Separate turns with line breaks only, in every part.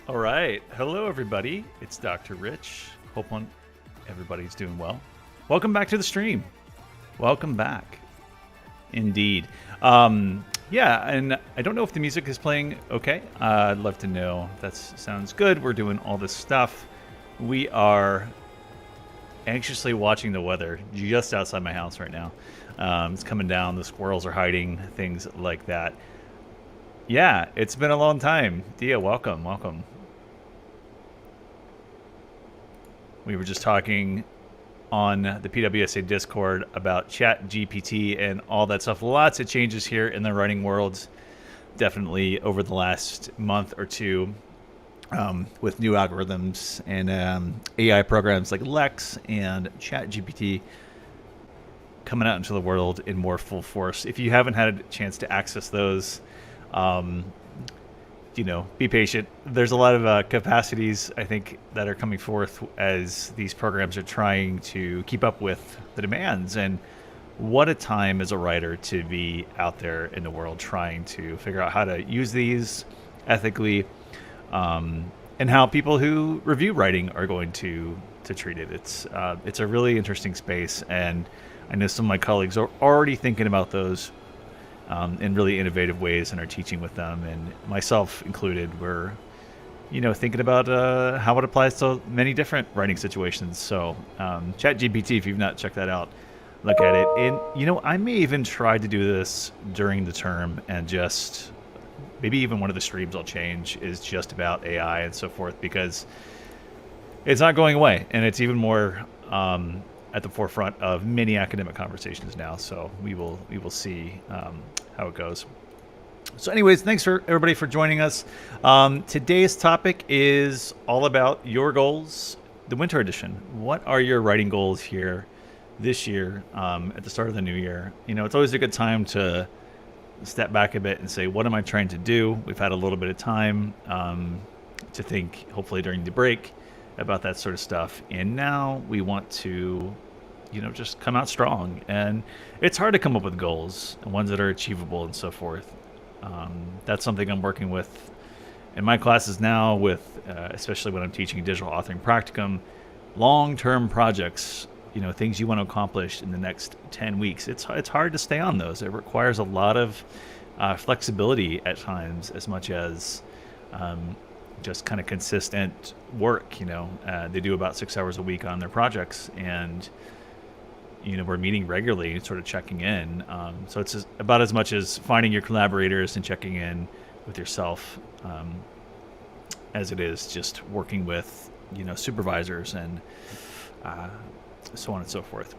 All right. Hello, everybody. It's Dr. Rich. Everybody's doing well. Welcome back to the stream. Welcome back. Indeed. Yeah, and I don't know if the music is playing okay. I'd love to know. That sounds good. We're doing all this stuff. We are anxiously watching the weather just outside my house right now. It's coming down. The squirrels are hiding, things like that. Yeah, it's been a long time. Dia, welcome. We were just talking on the PWSA Discord about Chat GPT and all that stuff. Lots of changes here in the writing world, definitely over the last month or two, with new algorithms and AI programs like Lex and Chat GPT coming out into the world in more full force. If you haven't had a chance to access those, be patient. There's a lot of capacities, I think, that are coming forth as these programs are trying to keep up with the demands. And what a time as a writer to be out there in the world trying to figure out how to use these ethically, and how people who review writing are going to treat it. It's a really interesting space, and I know some of my colleagues are already thinking about those in really innovative ways and are teaching with them, and myself included. We're, thinking about how it applies to many different writing situations. So ChatGPT, if you've not checked that out, look at it. And, I may even try to do this during the term, and just maybe even one of the streams I'll change is just about AI and so forth, because it's not going away, and it's even more at the forefront of many academic conversations now. So we will see how it goes. So anyways, thanks for everybody for joining us. Today's topic is all about your goals, the winter edition. What are your writing goals here this year, at the start of the new year? It's always a good time to step back a bit and say, what am I trying to do? We've had a little bit of time to think, hopefully during the break, about that sort of stuff. And now we want to, just come out strong. And it's hard to come up with goals and ones that are achievable and so forth. That's something I'm working with in my classes now, with especially when I'm teaching digital authoring practicum, long-term projects, things you want to accomplish in the next 10 weeks. It's hard to stay on those. It requires a lot of flexibility at times, as much as just kind of consistent work. They do about 6 hours a week on their projects, and we're meeting regularly, sort of checking in. So it's about as much as finding your collaborators and checking in with yourself, as it is just working with supervisors and so on and so forth.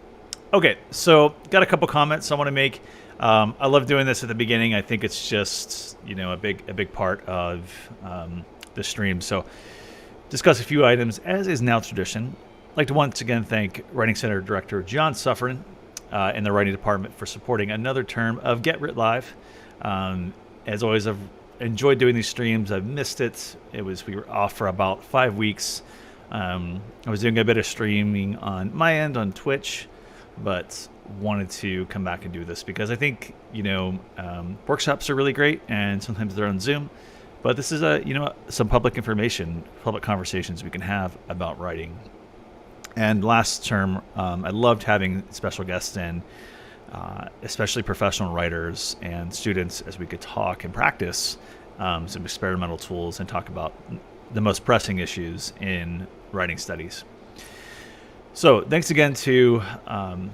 Okay, so got a couple comments I want to make. I love doing this at the beginning. I think it's just a big part of the stream. So discuss a few items, as is now tradition. I'd like to once again thank Writing Center Director John Suffren in the Writing Department for supporting another term of WRIT Live. As always, I've enjoyed doing these streams. I've missed it. We were off for about 5 weeks. I was doing a bit of streaming on my end on Twitch, but wanted to come back and do this because I think workshops are really great, and sometimes they're on Zoom. But this is some public information, public conversations we can have about writing. And last term, I loved having special guests in, especially professional writers and students, as we could talk and practice some experimental tools and talk about the most pressing issues in writing studies. So thanks again to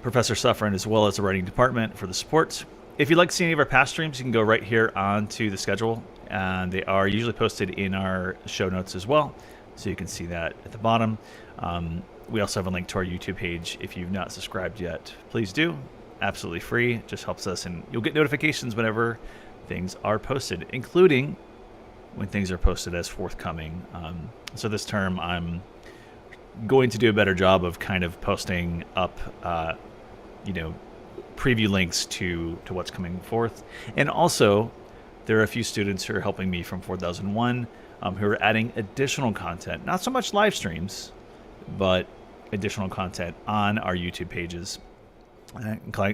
Professor Suffren, as well as the Writing Department, for the support. If you'd like to see any of our past streams, you can go right here onto the schedule, and they are usually posted in our show notes as well, so you can see that at the bottom. We also have a link to our YouTube page. If you've not subscribed yet, please do. Absolutely free. It just helps us, and you'll get notifications whenever things are posted, including when things are posted as forthcoming. So this term, I'm going to do a better job of kind of posting up, preview links to what's coming forth. And also, there are a few students who are helping me from 4001 who are adding additional content, not so much live streams, but additional content on our YouTube pages,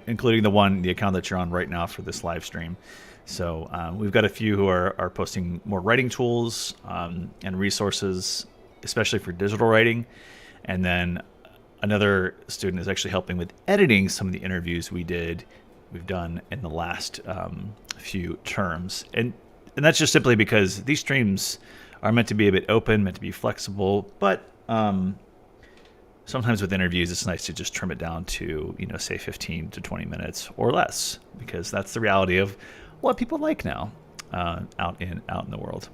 including the account that you're on right now for this live stream. So we've got a few who are posting more writing tools and resources, especially for digital writing. And then another student is actually helping with editing some of the interviews we've done in the last few terms. And that's just simply because these streams are meant to be a bit open, meant to be flexible, but sometimes with interviews, it's nice to just trim it down to, say 15 to 20 minutes or less, because that's the reality of what people like now out in the world.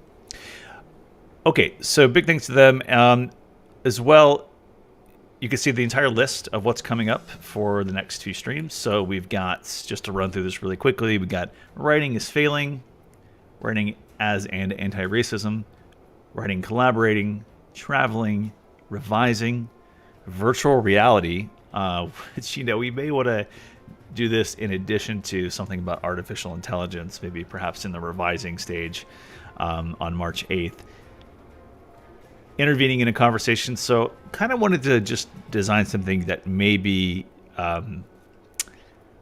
Okay, so big thanks to them. As well, you can see the entire list of what's coming up for the next two streams. So we've got, just to run through this really quickly, we've got writing is failing, writing as and anti-racism, writing collaborating, traveling, revising, virtual reality, which, we may want to do this in addition to something about artificial intelligence, maybe perhaps in the revising stage on March 8th. Intervening in a conversation. So kind of wanted to just design something that may be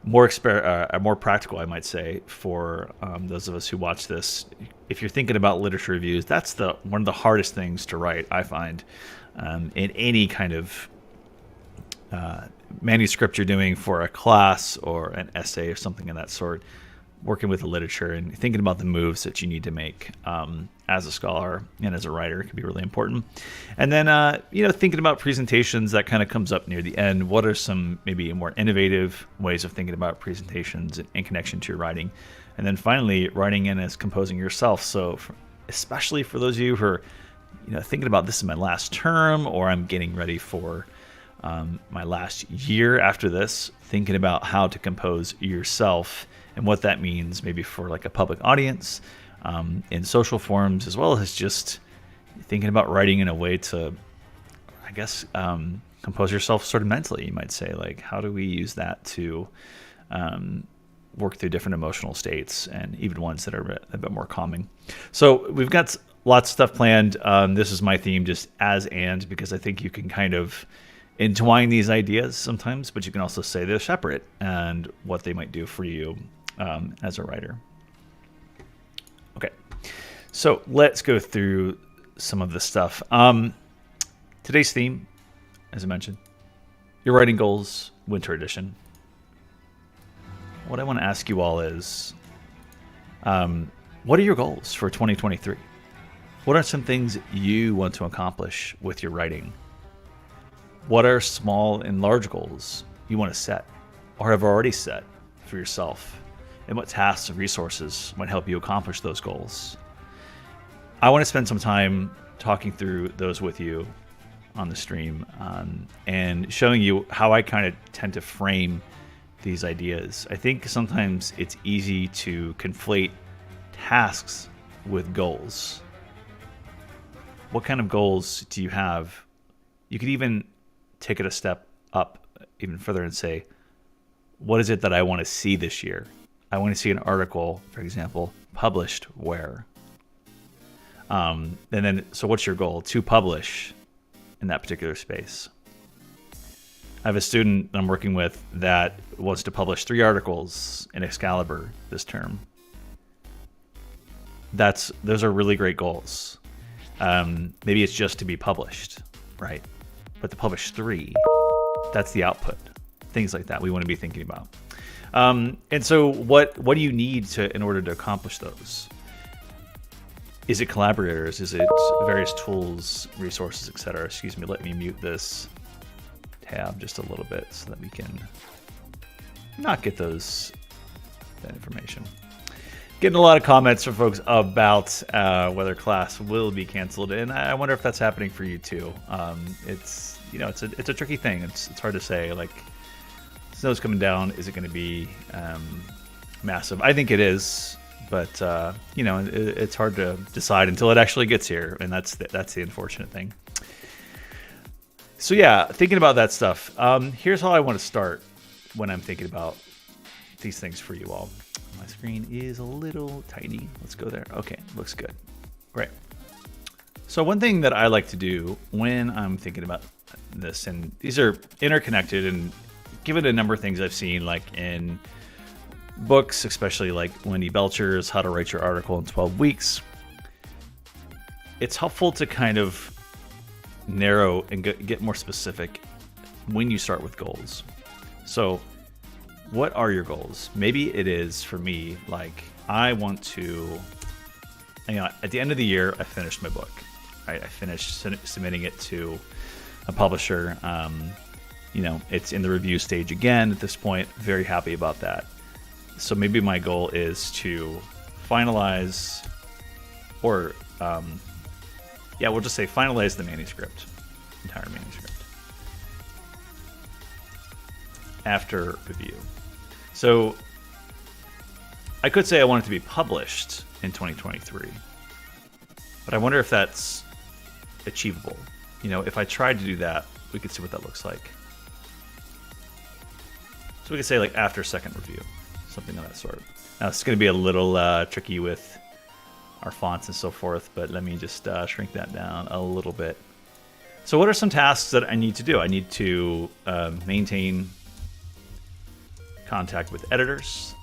more practical, I might say, for those of us who watch this. If you're thinking about literature reviews, that's one of the hardest things to write, I find, in any kind of manuscript you're doing for a class or an essay or something of that sort. Working with the literature and thinking about the moves that you need to make as a scholar and as a writer can be really important. And then, thinking about presentations, that kind of comes up near the end. What are some maybe more innovative ways of thinking about presentations in connection to your writing? And then finally, writing in as composing yourself. So especially for those of you who are, thinking about this is my last term, or I'm getting ready for my last year after this, thinking about how to compose yourself and what that means maybe for like a public audience, in social forums, as well as just thinking about writing in a way to, I guess, compose yourself sort of mentally, you might say. Like, how do we use that to work through different emotional states, and even ones that are a bit more calming? So we've got lots of stuff planned. This is my theme, just because I think you can kind of entwine these ideas sometimes, but you can also say they're separate and what they might do for you as a writer. Okay, so let's go through some of this stuff. Today's theme, as I mentioned, your writing goals, winter edition. What I want to ask you all is, what are your goals for 2023? What are some things you want to accomplish with your writing? What are small and large goals you want to set or have already set for yourself? And what tasks and resources might help you accomplish those goals? I want to spend some time talking through those with you on the stream, and showing you how I kind of tend to frame these ideas. I think sometimes it's easy to conflate tasks with goals. What kind of goals do you have? You could even take it a step up even further and say, what is it that I want to see this year? I want to see an article, for example, published where? And then, so what's your goal? To publish in that particular space. I have a student I'm working with that wants to publish 3 articles in Excalibur this term. Those are really great goals. Maybe it's just to be published, right? But to publish 3, that's the output. Things like that we want to be thinking about. And so what do you need in order to accomplish those? Is it collaborators? Is it various tools, resources, etc.? Excuse me, let me mute this tab just a little bit so that we can not get that information. Getting a lot of comments from folks about whether class will be canceled, and I wonder if that's happening for you too. It's a tricky thing. It's hard to say. Like, snow's coming down. Is it going to be massive? I think it is, but it's hard to decide until it actually gets here, and that's the unfortunate thing. So yeah, thinking about that stuff. Here's how I want to start when I'm thinking about these things for you all. My screen is a little tiny. Let's go there. Okay, looks good. Great. So one thing that I like to do when I'm thinking about this, and these are interconnected, and given a number of things I've seen, like in books, especially like Wendy Belcher's How to Write Your Article in 12 Weeks, it's helpful to kind of narrow and get more specific when you start with goals. So what are your goals? Maybe it is, for me, like I want to, at the end of the year, I finished my book. Right? I finished submitting it to a publisher. It's in the review stage again at this point. Very happy about that. So maybe my goal is to finalize, or we'll just say finalize the manuscript, entire manuscript, after review. So I could say I want it to be published in 2023, but I wonder if that's achievable. If I tried to do that, we could see what that looks like. So we could say like after second review, something of that sort. Now it's going to be a little tricky with our fonts and so forth, but let me just shrink that down a little bit. So what are some tasks that I need to do? I need to maintain contact with editors,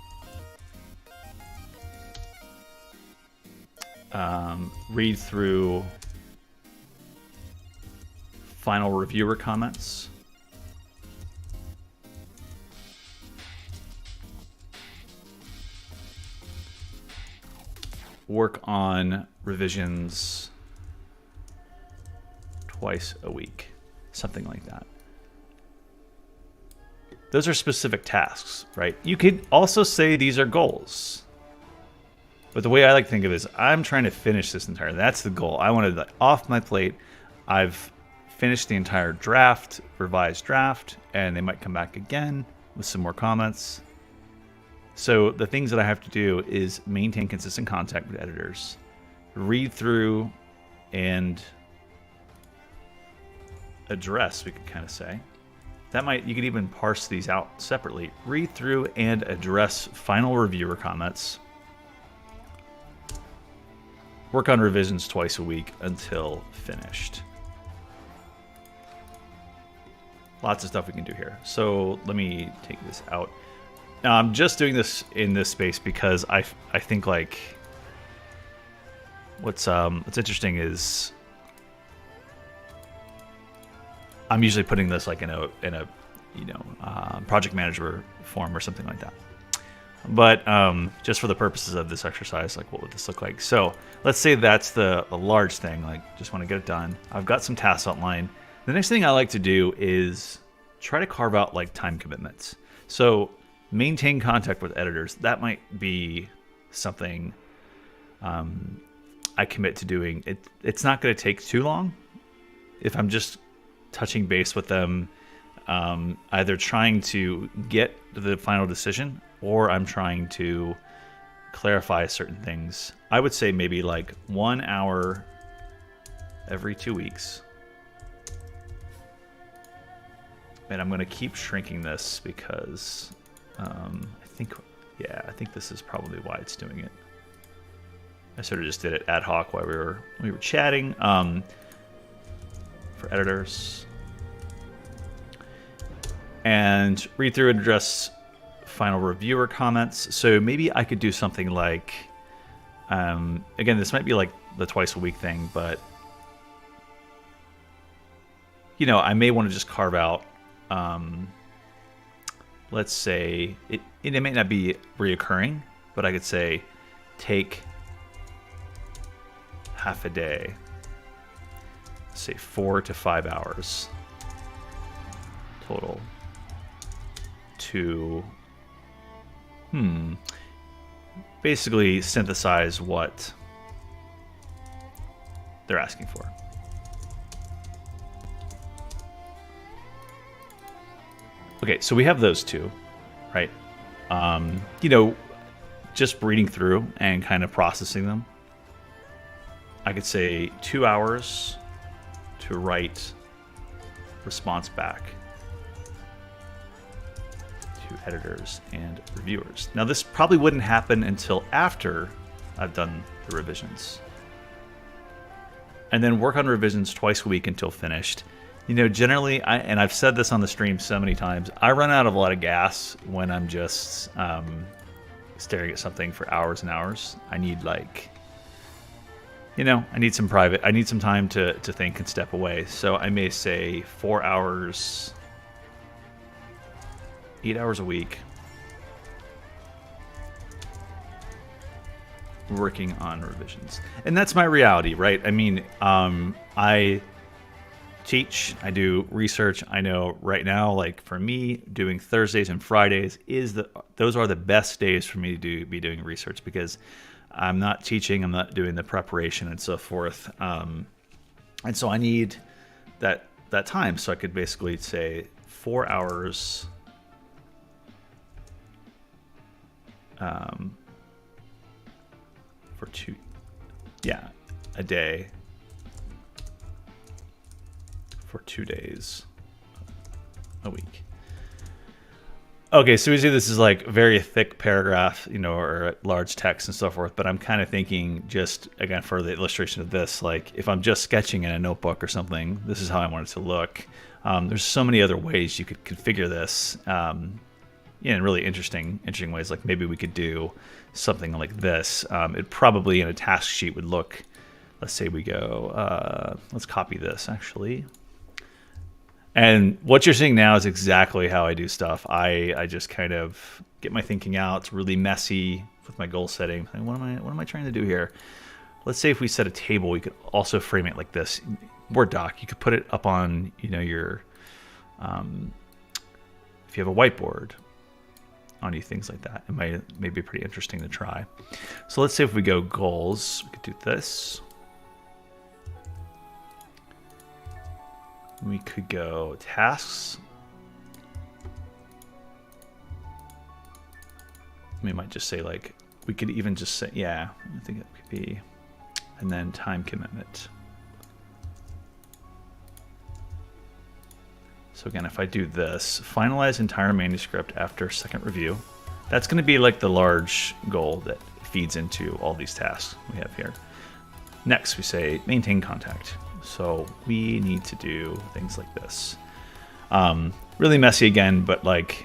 read through final reviewer comments, work on revisions twice a week, something like that. Those are specific tasks, right? You could also say these are goals. But the way I like to think of it is I'm trying to finish this entire, that's the goal. I wanted that off my plate. I've finished the entire draft, revised draft, and they might come back again with some more comments. So the things that I have to do is maintain consistent contact with editors, read through and address, we could kind of say. You could even parse these out separately. Read through and address final reviewer comments. Work on revisions twice a week until finished. Lots of stuff we can do here. So let me take this out. Now I'm just doing this in this space because I think like what's interesting is I'm usually putting this like in a project manager form or something like that. But just for the purposes of this exercise, like what would this look like? So let's say that's the large thing, like just want to get it done. I've got some tasks outlined. The next thing I like to do is try to carve out like time commitments. So maintain contact with editors. That might be something I commit to doing. It's not going to take too long if I'm just touching base with them, either trying to get the final decision or I'm trying to clarify certain things. I would say maybe like 1 hour every 2 weeks. And I'm going to keep shrinking this because I think this is probably why it's doing it. I sort of just did it ad hoc while we were chatting. For editors, and read through and address final reviewer comments. So maybe I could do something like, again, this might be like the twice a week thing, but I may want to just carve out, let's say it may not be reoccurring, but I could say take half a day, say 4 to 5 hours total to basically synthesize what they're asking for. Okay, so we have those two, right? Just reading through and kind of processing them. I could say 2 hours to write response back to editors and reviewers. Now this probably wouldn't happen until after I've done the revisions. And then work on revisions twice a week until finished. Generally, and I've said this on the stream so many times, I run out of a lot of gas when I'm just staring at something for hours and hours. I need like, I need some private. I need some time to think and step away. So I may say 4 hours, 8 hours a week, working on revisions. And that's my reality, right? I mean, I teach, I do research. I know right now, like for me, doing Thursdays and Fridays those are the best days for me to be doing research, because I'm not teaching, I'm not doing the preparation and so forth. And so I need that time. So I could basically say 4 hours for a day for 2 days a week. Okay, so usually this is like very thick paragraph, or large text and so forth, but I'm kind of thinking, just again for the illustration of this, like if I'm just sketching in a notebook or something, this is how I want it to look. There's so many other ways you could configure this in really interesting ways. Like maybe we could do something like this. It probably in a task sheet would look, let's say we go, let's copy this actually. And what you're seeing now is exactly how I do stuff. I just kind of get my thinking out. It's really messy with my goal setting. What am I trying to do here? Let's say if we set a table, we could also frame it like this. Word doc, you could put it up on, your, if you have a whiteboard, on you, things like that. It may be pretty interesting to try. So let's say if we go goals, we could do this. We could go tasks. We might just say like, we could even just say, I think it could be, and then time commitment. So again, if I do this, finalize entire manuscript after second review, that's going to be like the large goal that feeds into all these tasks we have here. Next, we say maintain contact. So we need to do things like this. Really messy again, but like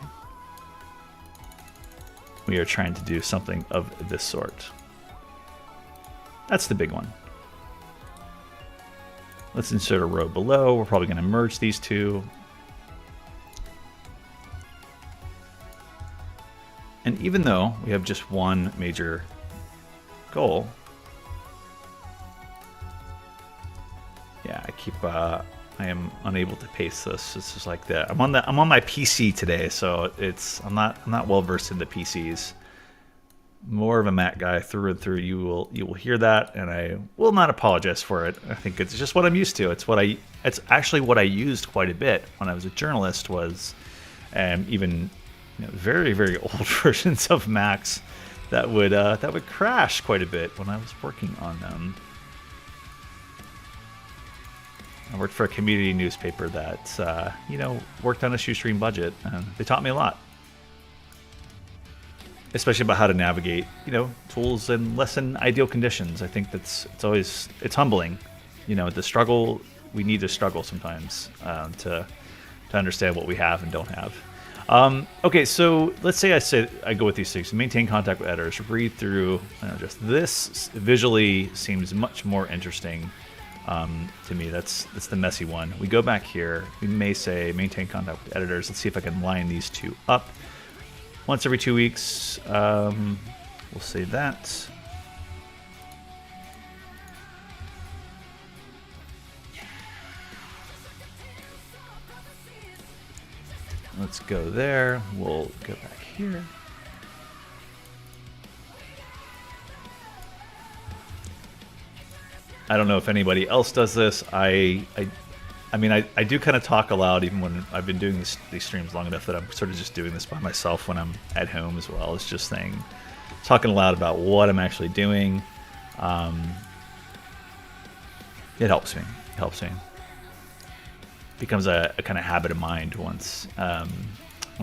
we are trying to do something of this sort. That's the big one. Let's insert a row below. We're probably going to merge these two. And even though we have just one major goal, I am unable to paste this. It's just like that. I'm on my PC today, so I'm not well versed in the PCs. More of a Mac guy through and through. You will hear that, and I will not apologize for it. I think it's just what I'm used to. It's actually what I used quite a bit when I was a journalist. Was even very, very old versions of Macs that would crash quite a bit when I was working on them. I worked for a community newspaper that worked on a shoestring budget, and they taught me a lot, especially about how to navigate tools in less than ideal conditions. I think it's humbling. The struggle, we need to struggle sometimes to understand what we have and don't have. Okay, so let's say I go with these things: maintain contact with editors, read through. Just this visually seems much more interesting to me. That's the messy one. We go back here. We may say maintain contact with editors. Let's see if I can line these two up. Once every 2 weeks. We'll say that. Let's go there. We'll go back here. I don't know if anybody else does this. I mean, I do kind of talk aloud even when I've been doing these streams long enough that I'm sort of just doing this by myself when I'm at home as well. It's just talking aloud about what I'm actually doing. It helps me. It helps me. Becomes a kind of habit of mind once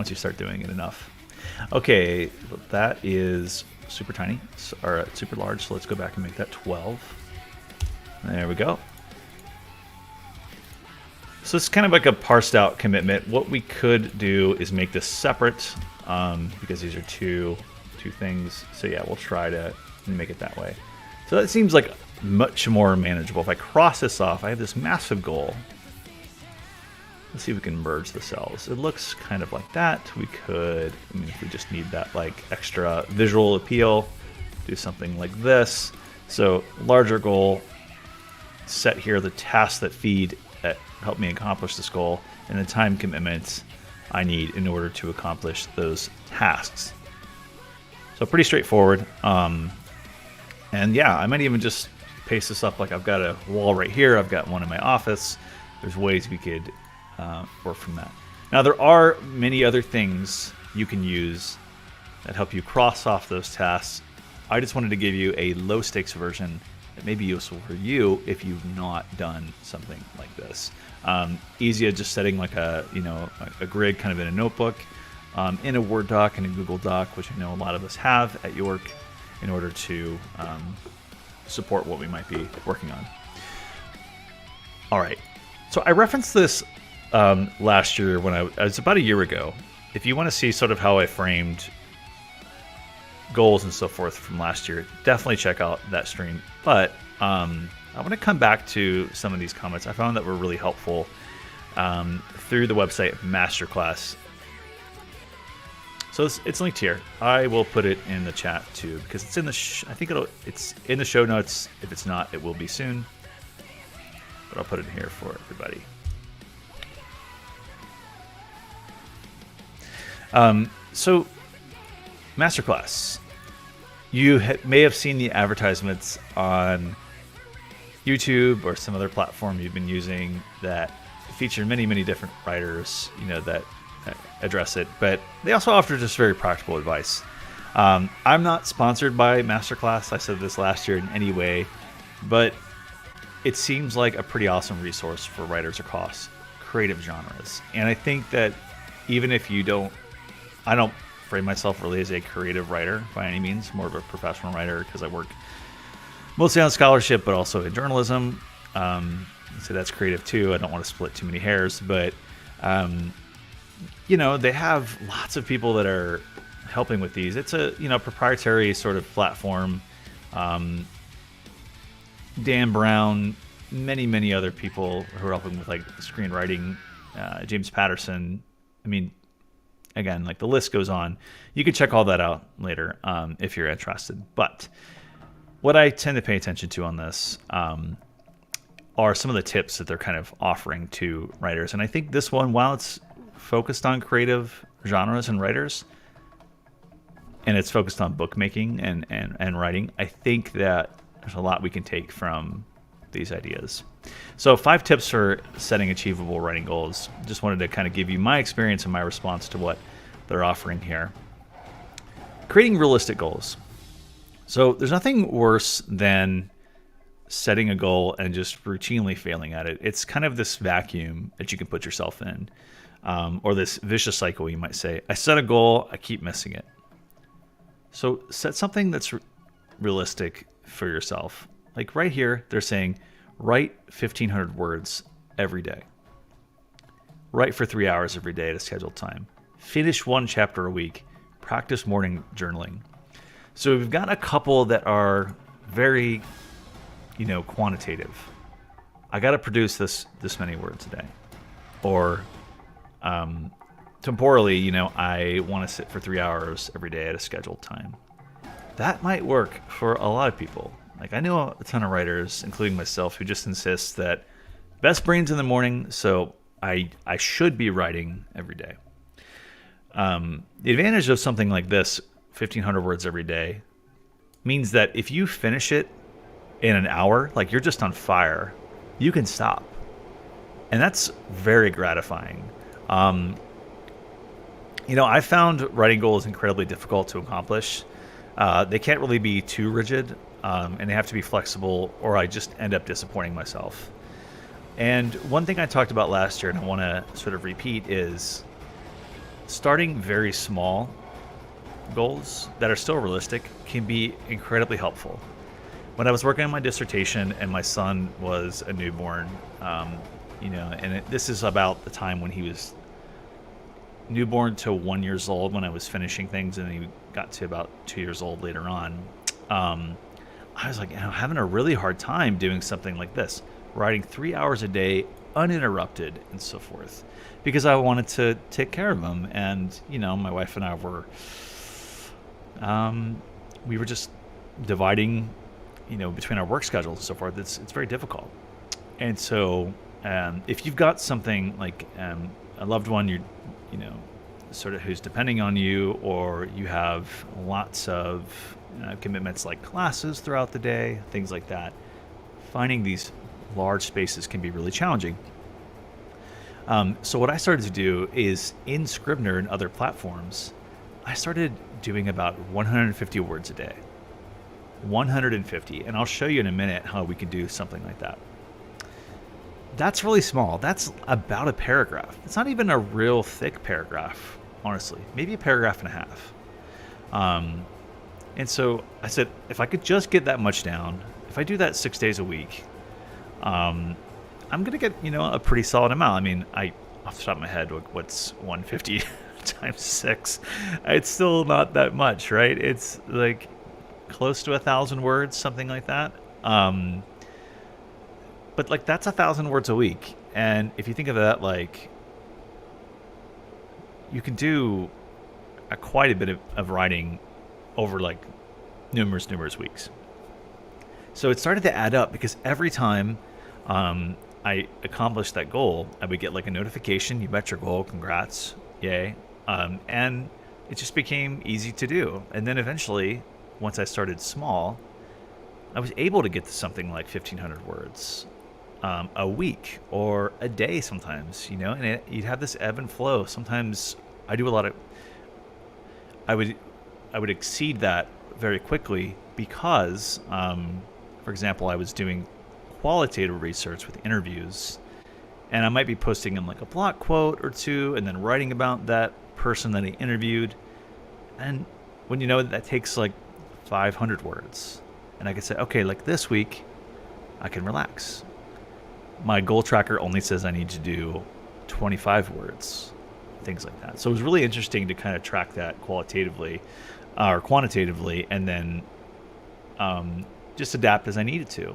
you start doing it enough. Okay, that is super tiny, or super large. So let's go back and make that 12. There we go. So it's kind of like a parsed out commitment. What we could do is make this separate because these are two two things. So yeah, we'll try to make it that way. So that seems like much more manageable. If I cross this off, I have this massive goal. Let's see if we can merge the cells. It looks kind of like that. We could, I mean, if we just need that like extra visual appeal, do something like this. So larger goal, set here the tasks that help me accomplish this goal, and the time commitments I need in order to accomplish those tasks. So pretty straightforward. And yeah, I might even just paste this up. Like I've got a wall right here. I've got one in my office. There's ways we could work from that. Now there are many other things you can use that help you cross off those tasks. I just wanted to give you a low stakes version that may be useful for you if you've not done something like this. Easy as just setting like a grid kind of in a notebook, in a Word doc and a Google Doc, which I know a lot of us have at York, in order to support what we might be working on. All right, so I referenced this last year when it was about a year ago. If you want to see sort of how I framed goals and so forth from last year, definitely check out that stream. But I want to come back to some of these comments I found that were really helpful through the website Masterclass. So it's linked here. I will put it in the chat too, because it's in the I think it's in the show notes. If it's not, it will be soon. But I'll put it here for everybody. So Masterclass, you may have seen the advertisements on YouTube or some other platform you've been using that feature many different writers, that address it, but they also offer just very practical advice. I'm not sponsored by Masterclass. I said this last year in any way, but it seems like a pretty awesome resource for writers across creative genres. And I think that even if I don't frame myself really as a creative writer by any means, more of a professional writer, because I work mostly on scholarship, but also in journalism. So that's creative too. I don't want to split too many hairs, but they have lots of people that are helping with these. It's a proprietary sort of platform. Dan Brown, many other people who are helping with like screenwriting, James Patterson. I mean, again, like the list goes on. You can check all that out later if you're interested. But what I tend to pay attention to on this are some of the tips that they're kind of offering to writers. And I think this one, while it's focused on creative genres and writers, and it's focused on bookmaking and writing, I think that there's a lot we can take from these ideas. So 5 tips for setting achievable writing goals. Just wanted to kind of give you my experience and my response to what they're offering here. Creating realistic goals. So there's nothing worse than setting a goal and just routinely failing at it. It's kind of this vacuum that you can put yourself in, or this vicious cycle, you might say. I set a goal, I keep missing it. So set something that's realistic for yourself. Like right here, they're saying, write 1,500 words every day. Write for 3 hours every day at a scheduled time. Finish 1 chapter a week. Practice morning journaling. So we've got a couple that are very, quantitative. I got to produce this many words a day. Or temporally, I want to sit for 3 hours every day at a scheduled time. That might work for a lot of people. Like I know a ton of writers, including myself, who just insist that best brains in the morning, so I should be writing every day. The advantage of something like this, 1,500 words every day, means that if you finish it in an hour, like you're just on fire, you can stop. And that's very gratifying. I found writing goals incredibly difficult to accomplish. They can't really be too rigid. And they have to be flexible, or I just end up disappointing myself. And one thing I talked about last year, and I want to sort of repeat, is starting very small goals that are still realistic can be incredibly helpful. When I was working on my dissertation and my son was a newborn, this is about the time when he was newborn to 1 years old when I was finishing things, and then he got to about 2 years old later on. I was like, having a really hard time doing something like this, writing 3 hours a day, uninterrupted, and so forth, because I wanted to take care of him. And my wife and I we were just dividing, between our work schedules and so forth. It's very difficult. And so, if you've got something like a loved one, sort of who's depending on you, or you have lots of commitments like classes throughout the day, things like that, finding these large spaces can be really challenging. So what I started to do is, in Scrivener and other platforms, I started doing about 150 words a day. 150. And I'll show you in a minute how we can do something like that. That's really small. That's about a paragraph. It's not even a real thick paragraph, honestly. Maybe a paragraph and a half. And so I said, if I could just get that much down, if I do that 6 days a week, I'm going to get, a pretty solid amount. I mean, off the top of my head, what's 150 times 6? It's still not that much, right? It's like close to 1,000 words, something like that. But like, that's 1,000 words a week. And if you think of that, like, you can do quite a bit of writing over like numerous weeks. So it started to add up, because every time I accomplished that goal, I would get like a notification: you met your goal, congrats, yay. And it just became easy to do. And then eventually, once I started small, I was able to get to something like 1,500 words a week or a day sometimes, and you'd have this ebb and flow. Sometimes I do a lot of, I would exceed that very quickly because, for example, I was doing qualitative research with interviews, and I might be posting in like a block quote or two and then writing about that person that I interviewed. And when that takes like 500 words, and I could say, okay, like this week I can relax. My goal tracker only says I need to do 25 words, things like that. So it was really interesting to kind of track that qualitatively or quantitatively, and then just adapt as I needed to.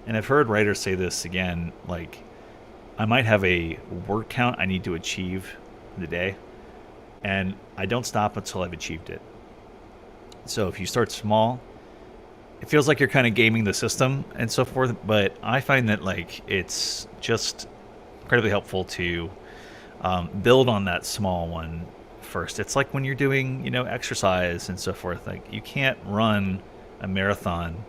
And I've heard writers say this again, like, I might have a word count I need to achieve in the day, and I don't stop until I've achieved it. So if you start small, it feels like you're kind of gaming the system and so forth, but I find that like it's just incredibly helpful to build on that small one first. It's like when you're doing, exercise and so forth. Like, you can't run a marathon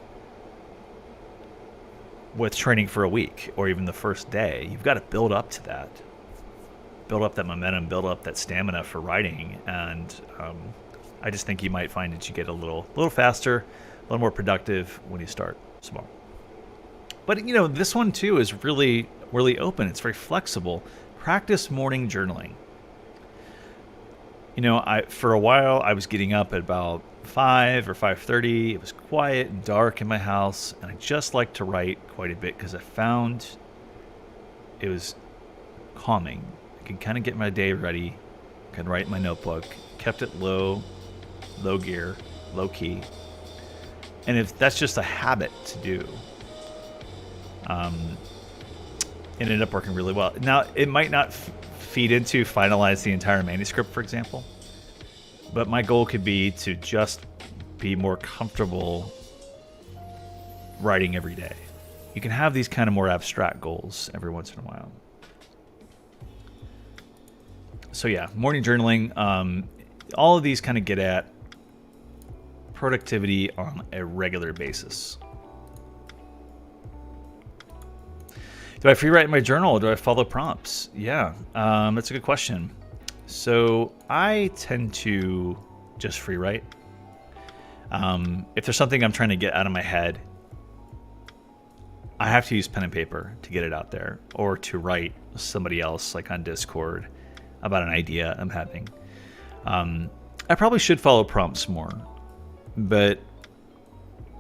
with training for a week or even the first day. You've got to build up to that. Build up that momentum, build up that stamina for writing. And I just think you might find that you get a little faster, a little more productive when you start small. But this one too is really, really open. It's very flexible. Practice morning journaling. For a while I was getting up at about 5 or 5:30. It was quiet and dark in my house, and I just liked to write quite a bit because I found it was calming. I could kind of get my day ready. I could write in my notebook. Kept it low gear, low key. And if that's just a habit to do, it ended up working really well. Now, it might not feed into finalize the entire manuscript, for example, but my goal could be to just be more comfortable writing every day. You can have these kind of more abstract goals every once in a while. So yeah, morning journaling, all of these kind of get at productivity on a regular basis. Do I free write in my journal, or do I follow prompts? Yeah, that's a good question. So I tend to just free write. If there's something I'm trying to get out of my head, I have to use pen and paper to get it out there, or to write somebody else, like on Discord, about an idea I'm having. I probably should follow prompts more, but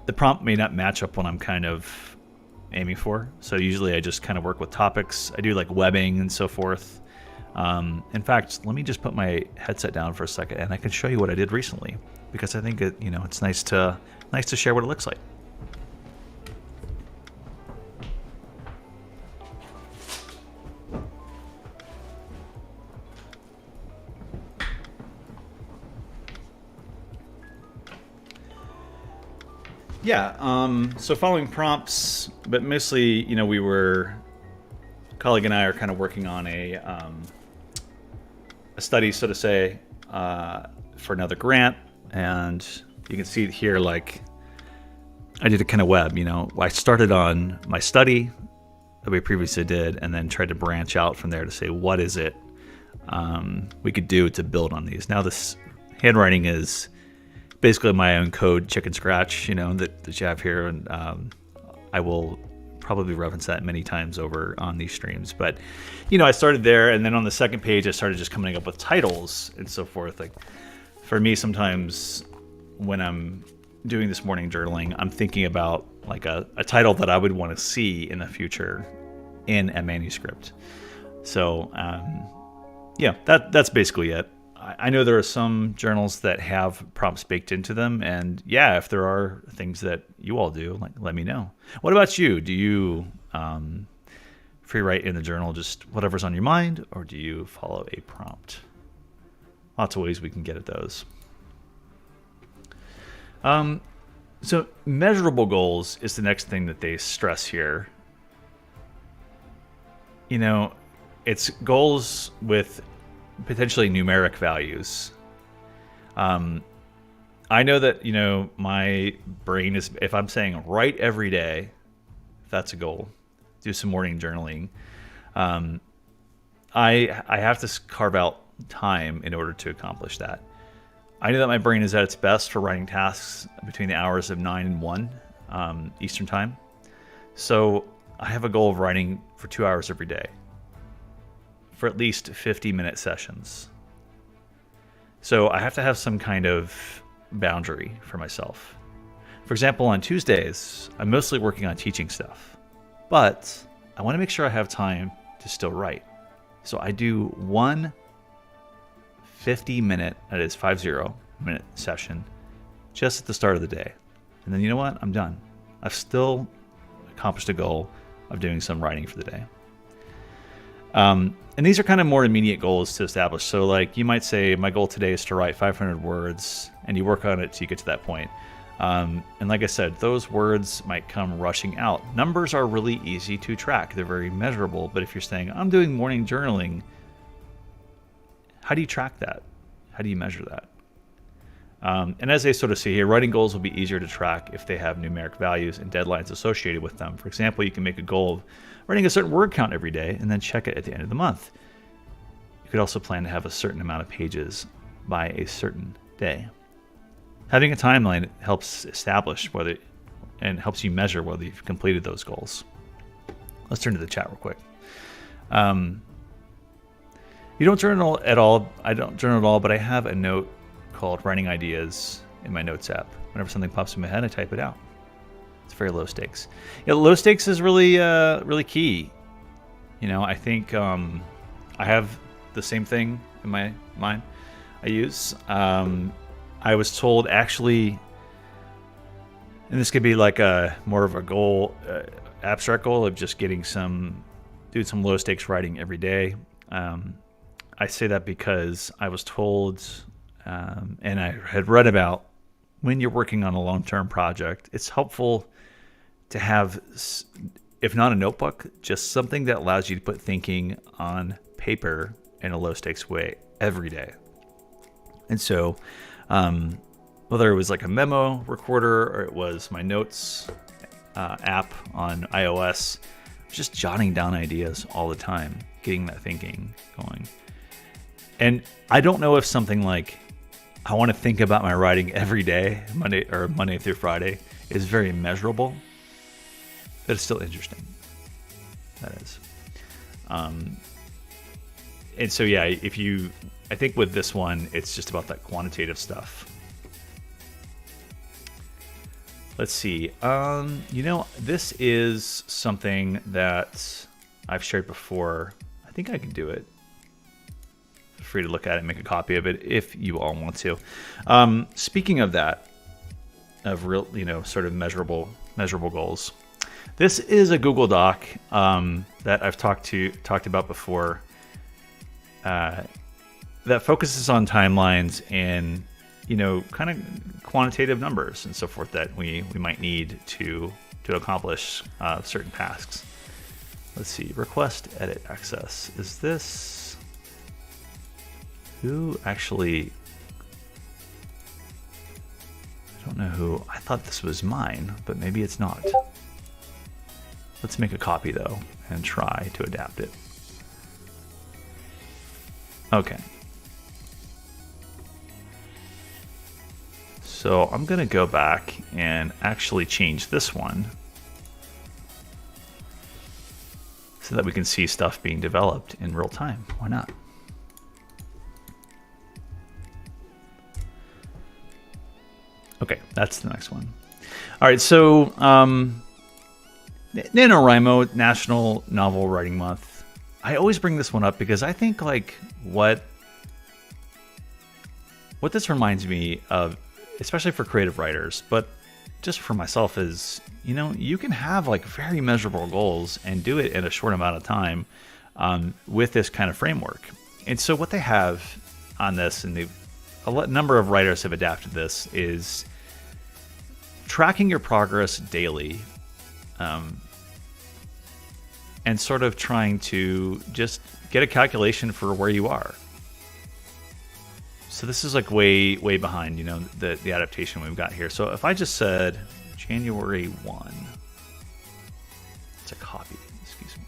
the prompt may not match up what I'm kind of aiming for. So usually I just kind of work with topics. I do like webbing and so forth. In fact, let me just put my headset down for a second, and I can show you what I did recently, because I think it's nice to share what it looks like. Yeah, so following prompts, but mostly, a colleague and I are kind of working on a study, so to say, for another grant, and you can see here, like, I did a kind of web, I started on my study that we previously did, and then tried to branch out from there to say, what is it we could do to build on these. Now this handwriting is basically my own code, chicken scratch, that you have here, and I will probably reference that many times over on these streams. But I started there, and then on the second page I started just coming up with titles and so forth. Like, for me, sometimes when I'm doing this morning journaling, I'm thinking about like a title that I would want to see in the future in a manuscript. So yeah, that's basically it. I know there are some journals that have prompts baked into them, and yeah, if there are things that you all do, like, let me know. What about you? Do you free write in the journal just whatever's on your mind, or do you follow a prompt? Lots of ways we can get at those. So measurable goals is the next thing that they stress here. It's goals with potentially numeric values. I know that, my brain is, if I'm saying write every day, that's a goal, do some morning journaling. I have to carve out time in order to accomplish that. I know that my brain is at its best for writing tasks between the hours of 9 and 1 Eastern time. So I have a goal of writing for 2 hours every day, for at least 50-minute sessions. So I have to have some kind of boundary for myself. For example, on Tuesdays, I'm mostly working on teaching stuff, but I want to make sure I have time to still write. So I do one 50-minute, that is 50-minute session, just at the start of the day. And then you know what? I'm done. I've still accomplished a goal of doing some writing for the day. And these are kind of more immediate goals to establish. So like you might say, my goal today is to write 500 words, and you work on it till you get to that point. And like I said, those words might come rushing out. Numbers are really easy to track. They're very measurable. But if you're saying, I'm doing morning journaling, how do you track that? How do you measure that? And as they sort of see here, writing goals will be easier to track if they have numeric values and deadlines associated with them. For example, you can make a goal of writing a certain word count every day and then check it at the end of the month. You could also plan to have a certain amount of pages by a certain day. Having a timeline helps establish whether, and helps you measure whether you've completed those goals. Let's turn to the chat real quick. You don't journal at all. I don't journal at all, but I have a note called Writing Ideas in my Notes app. Whenever something pops in my head, I type it out. It's very low stakes. Low stakes is really, really key. I think I have the same thing in my mind I use. I was told, actually, and this could be like a more of a goal, abstract goal of just doing some low stakes writing every day. I say that because I was told, and I had read about, when you're working on a long-term project, it's helpful to have, if not a notebook, just something that allows you to put thinking on paper in a low-stakes way every day. And so, whether it was like a memo recorder or it was my notes app on iOS, just jotting down ideas all the time, getting that thinking going. And I don't know if something like, I want to think about my writing every day, Monday through Friday, is very measurable, but it's still interesting. That is. And so, yeah, I think with this one, it's just about that quantitative stuff. Let's see. This is something that I've shared before. I think I can do it. free to look at it and make a copy of it if you all want to. Speaking of that, of real, sort of measurable goals. This is a Google Doc that I've talked about before. That focuses on timelines and kind of quantitative numbers and so forth that we might need to accomplish certain tasks. Let's see, request edit access. Is this who actually? I don't know who. I thought this was mine, but maybe it's not. Let's make a copy though and try to adapt it. Okay. So I'm going to go back and actually change this one so that we can see stuff being developed in real time. Why not? Okay, that's the next one. All right, so NaNoWriMo, National Novel Writing Month. I always bring this one up because I think like what this reminds me of, especially for creative writers, but just for myself, is you can have like very measurable goals and do it in a short amount of time with this kind of framework. And so what they have on this, and a number of writers have adapted this, is tracking your progress daily, and sort of trying to just get a calculation for where you are. So this is like way behind, the adaptation we've got here. So if I just said January 1, it's a copy, excuse me.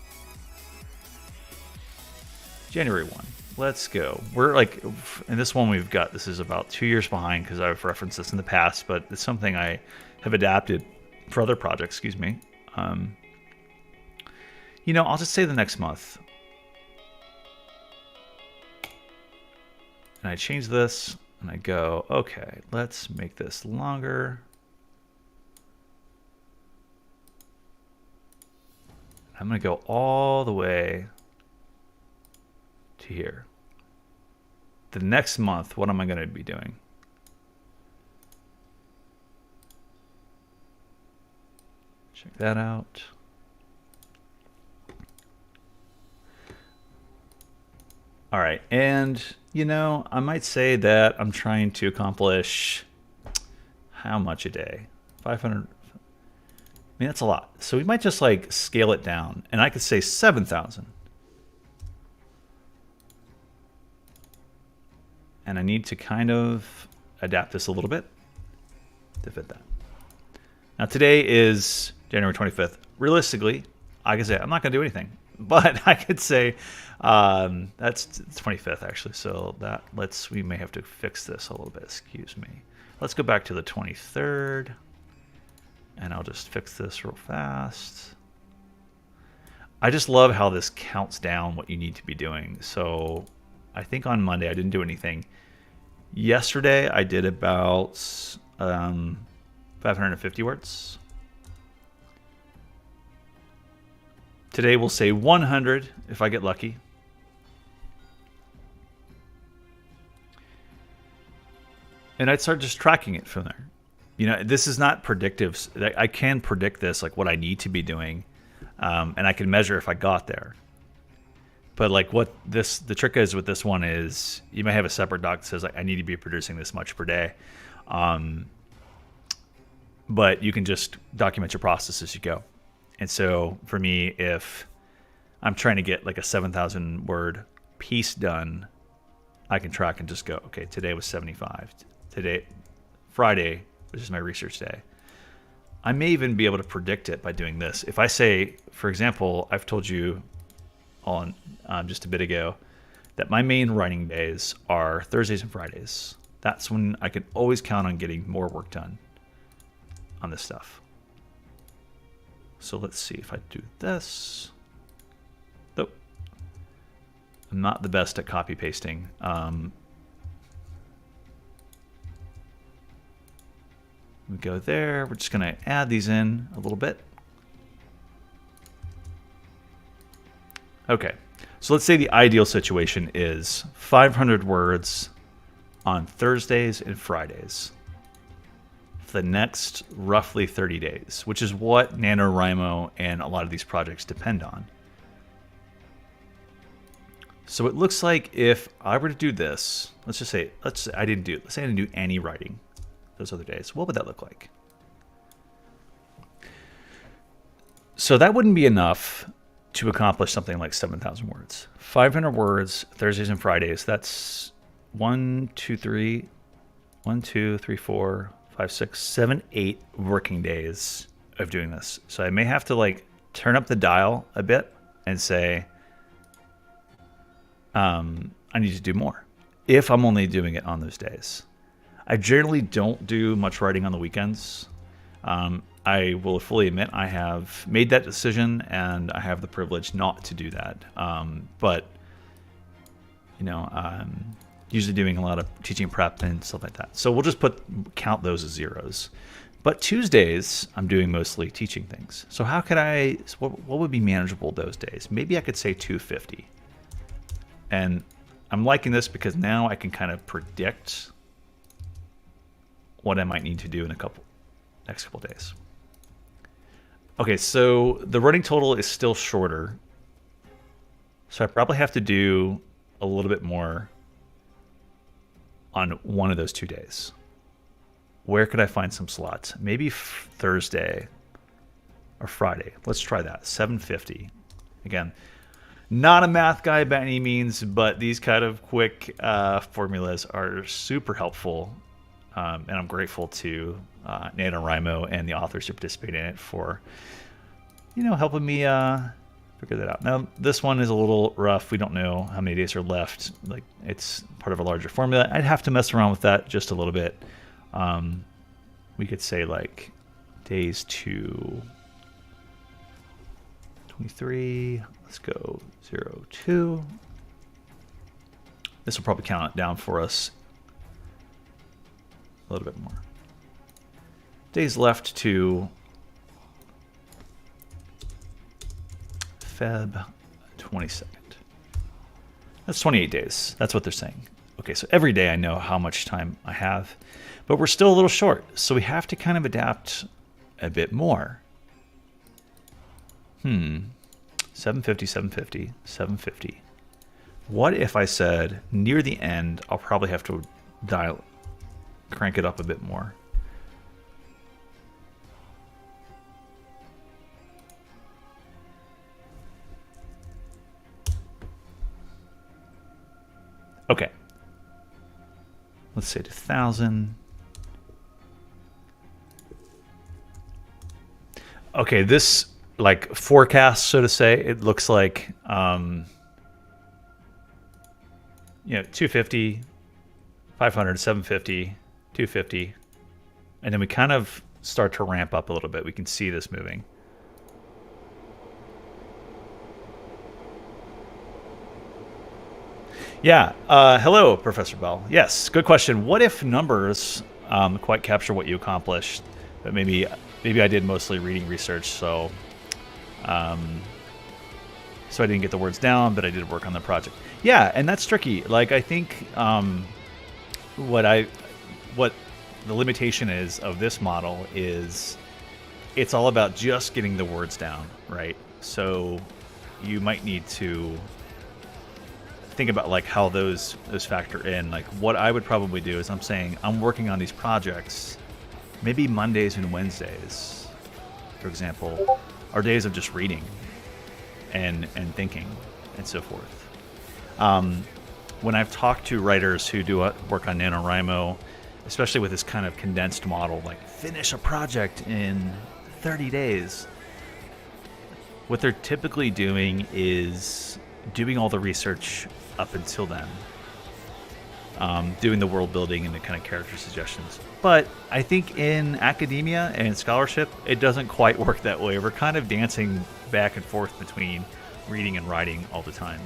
January 1, let's go. We're like, in this one this is about 2 years behind because I've referenced this in the past, but it's something I have adapted for other projects, excuse me. I'll just say the next month. And I change this and I go, okay, let's make this longer. I'm going to go all the way to here. The next month, what am I going to be doing? Check that out. All right, and I might say that I'm trying to accomplish how much a day? 500. I mean, that's a lot. So we might just like scale it down, and I could say 7,000. And I need to kind of adapt this a little bit to fit that. Now today is January 25th. Realistically, I could say I'm not going to do anything, but I could say that's 25th actually. So we may have to fix this a little bit. Excuse me. Let's go back to the 23rd, and I'll just fix this real fast. I just love how this counts down what you need to be doing. So I think on Monday I didn't do anything. Yesterday I did about 550 words. Today we'll say 100 if I get lucky. And I'd start just tracking it from there. This is not predictive. I can predict this, like what I need to be doing, and I can measure if I got there. But like the trick is with this one is you may have a separate doc that says like I need to be producing this much per day. But you can just document your process as you go. And so for me, if I'm trying to get like a 7,000 word piece done, I can track and just go, okay, today was 75. Today, Friday, which is my research day. I may even be able to predict it by doing this. If I say, for example, I've told you on just a bit ago that my main writing days are Thursdays and Fridays. That's when I can always count on getting more work done on this stuff. So let's see if I do this. Nope. I'm not the best at copy pasting. We go there. We're just going to add these in a little bit. Okay, so let's say the ideal situation is 500 words on Thursdays and Fridays for the next roughly 30 days, which is what NaNoWriMo and a lot of these projects depend on. So it looks like if I were to do this, let's say I didn't do any writing those other days, what would that look like? So that wouldn't be enough to accomplish something like 7,000 words. 500 words, Thursdays and Fridays, that's 1, 2, 3, 4, 5, 6, 7, 8 working days of doing this. So I may have to like turn up the dial a bit and say, I need to do more if I'm only doing it on those days. I generally don't do much writing on the weekends. I will fully admit I have made that decision and I have the privilege not to do that. But, you know, I'm usually doing a lot of teaching prep and stuff like that. So we'll just count those as zeros. But Tuesdays, I'm doing mostly teaching things. So how could what would be manageable those days? Maybe I could say 250. And I'm liking this because now I can kind of predict what I might need to do in next couple days. Okay, so the running total is still shorter. So I probably have to do a little bit more on one of those 2 days. Where could I find some slots? Maybe Thursday or Friday. Let's try that. 750. Again, not a math guy by any means, but these kind of quick formulas are super helpful. And I'm grateful to NaNoWriMo and the authors who participate in it for, you know, helping me figure that out. Now, this one is a little rough. We don't know how many days are left. Like, it's part of a larger formula. I'd have to mess around with that just a little bit. We could say, like, days to 23. Let's go 0, 2. This will probably count it down for us a little bit more. Days left to Feb 22nd. That's 28 days. That's what they're saying. Okay, so every day I know how much time I have, but we're still a little short. So we have to kind of adapt a bit more. 750, 750, 750. What if I said near the end, I'll probably have to crank it up a bit more. Okay. Let's say 1,000. Okay, this like forecast, so to say, it looks like 250, 500, 750, 250, and then we kind of start to ramp up a little bit. We can see this moving. Yeah. Hello, Professor Bell. Yes, good question. What if numbers quite capture what you accomplished, but maybe I did mostly reading research, so I didn't get the words down, but I did work on the project. Yeah, and that's tricky. Like, I think what the limitation is of this model is it's all about just getting the words down, right? So you might need to think about like how those factor in. Like, what I would probably do is I'm saying I'm working on these projects maybe Mondays and Wednesdays, for example, are days of just reading and thinking and so forth. When I've talked to writers who do work on NaNoWriMo, especially with this kind of condensed model, like finish a project in 30 days, what they're typically doing is doing all the research up until then, doing the world building and the kind of character suggestions. But I think in academia and scholarship, it doesn't quite work that way. We're kind of dancing back and forth between reading and writing all the time.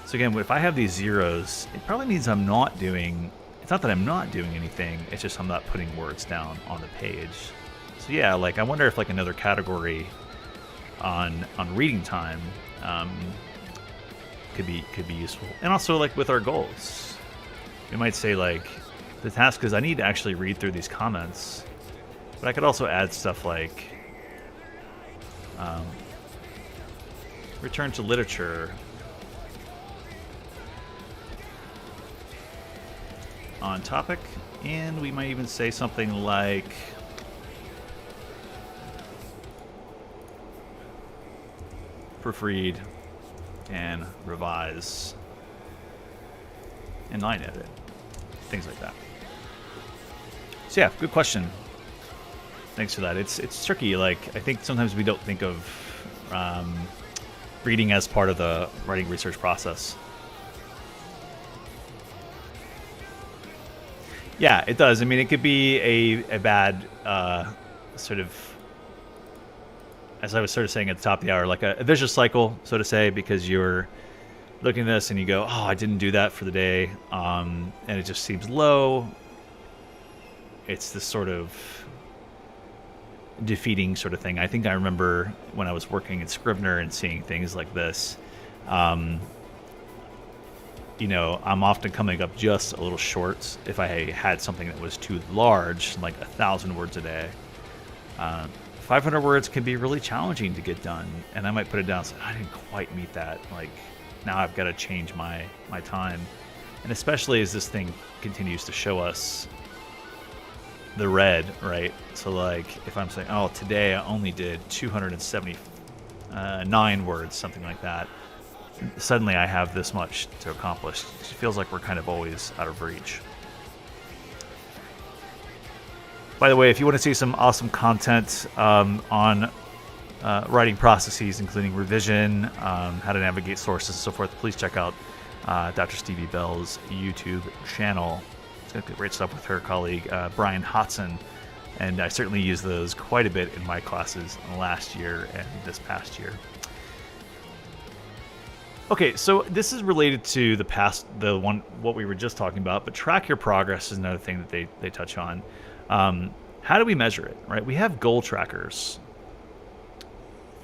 So again, if I have these zeros, it probably means I'm not doing, it's not that I'm not doing anything, it's just I'm not putting words down on the page. So yeah, like I wonder if like another category on reading time could be useful. And also, like, with our goals, we might say, like, the task is I need to actually read through these comments, but I could also add stuff like return to literature on topic, and we might even say something like proofread and revise and line edit, things like that. So yeah, good question. Thanks for that. It's tricky. Like, I think sometimes we don't think of reading as part of the writing research process. Yeah, it does. I mean, it could be a bad sort of, as I was sort of saying at the top of the hour, like a vicious cycle, so to say, because you're looking at this and you go, oh, I didn't do that for the day, and it just seems low. It's this sort of defeating sort of thing. I think I remember when I was working at Scrivener and seeing things like this. You know, I'm often coming up just a little short if I had something that was too large, like 1,000 words a day. 500 words can be really challenging to get done, and I might put it down and say, I didn't quite meet that. Like, now I've got to change my time. And especially as this thing continues to show us the red, right? So, like, if I'm saying, oh, today I only did 279 words, something like that, suddenly I have this much to accomplish. It feels like we're kind of always out of reach. By the way, if you want to see some awesome content on writing processes, including revision, how to navigate sources and so forth, please check out Dr. Stevie Bell's YouTube channel. It's got great stuff with her colleague, Brian Hodson. And I certainly use those quite a bit in my classes last year and this past year. Okay, so this is related to what we were just talking about, but track your progress is another thing that they touch on. How do we measure it, right? We have goal trackers,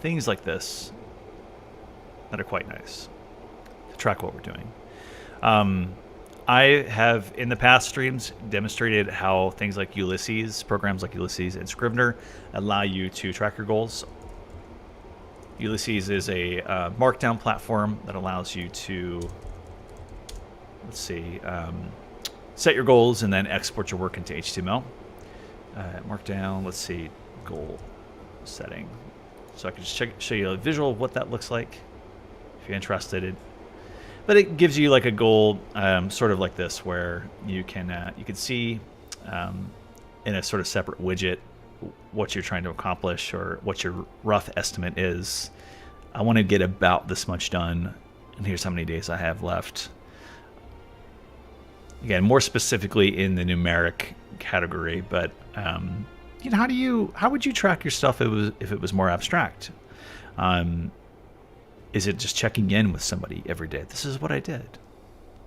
things like this that are quite nice to track what we're doing. I have in the past streams demonstrated how things like Ulysses, programs like Ulysses and Scrivener allow you to track your goals. Ulysses is a markdown platform that allows you to, set your goals and then export your work into HTML. Markdown, goal setting. So I can just show you a visual of what that looks like if you're interested. But it gives you like a goal, sort of like this, where you can see in a sort of separate widget what you're trying to accomplish or what your rough estimate is. I want to get about this much done, and here's how many days I have left. Again, more specifically in the numeric category, but how would you track your stuff if it was more abstract? Is it just checking in with somebody every day? This is what I did.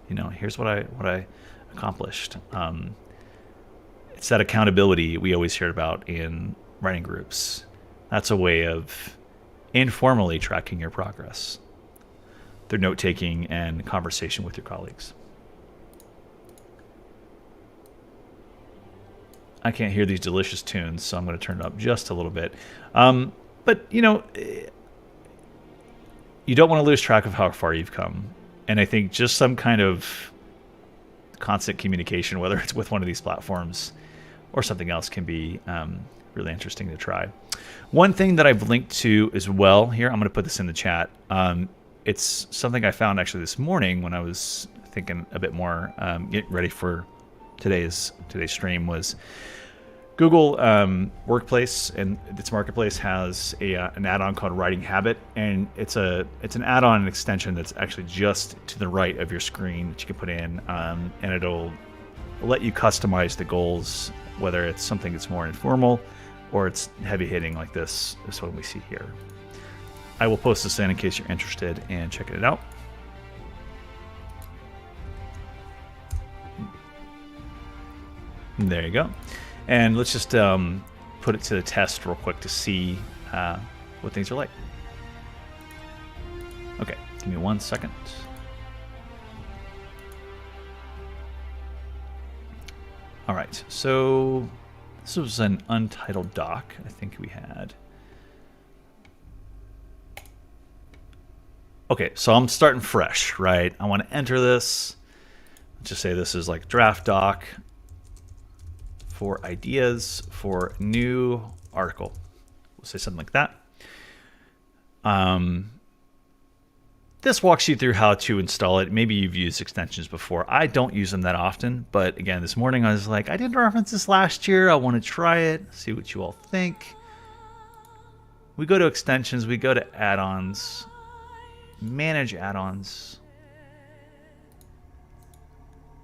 Here's what I accomplished. It's that accountability we always hear about in writing groups. That's a way of informally tracking your progress through note-taking and conversation with your colleagues. I can't hear these delicious tunes, so I'm going to turn it up just a little bit. But, you don't want to lose track of how far you've come. And I think just some kind of constant communication, whether it's with one of these platforms or something else, can be really interesting to try. One thing that I've linked to as well here, I'm going to put this in the chat. It's something I found actually this morning when I was thinking a bit more, getting ready for today's stream, was Google Workplace and its marketplace has an add-on called Writing Habit, and it's an add-on and extension that's actually just to the right of your screen that you can put in, and it'll let you customize the goals, whether it's something that's more informal or it's heavy hitting like this one we see here. I will post this in case you're interested in checking it out. There you go. And let's just put it to the test real quick to see what things are like. Okay, give me 1 second. All right, so this was an untitled doc I think we had. Okay, so I'm starting fresh, right? I want to enter this. Let's just say this is like draft doc for ideas for new article. We'll say something like that. This walks you through how to install it. Maybe you've used extensions before. I don't use them that often, but again, this morning I was like, I didn't reference this last year. I want to try it, see what you all think. We go to extensions, we go to add-ons, manage add-ons.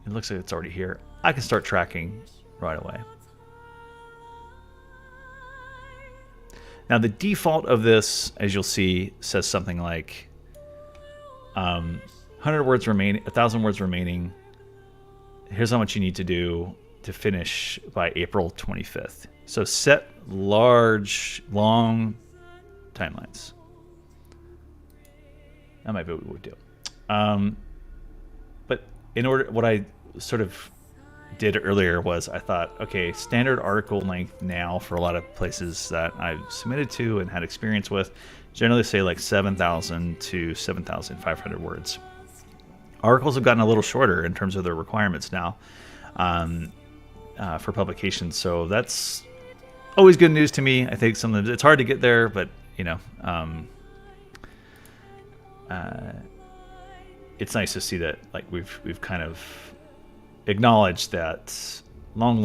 It looks like it's already here. I can start tracking right away. Now the default of this, as you'll see, says something like 100 words remaining, 1,000 words remaining. Here's how much you need to do to finish by April 25th. So set large, long timelines. That might be what we would do. But in order, what I sort of did earlier was I thought, okay, standard article length now for a lot of places that I've submitted to and had experience with generally say like 7,000 to 7,500 words. Articles have gotten a little shorter in terms of their requirements now for publication, so that's always good news to me. I think sometimes it's hard to get there, but you know, it's nice to see that like we've kind of acknowledged that long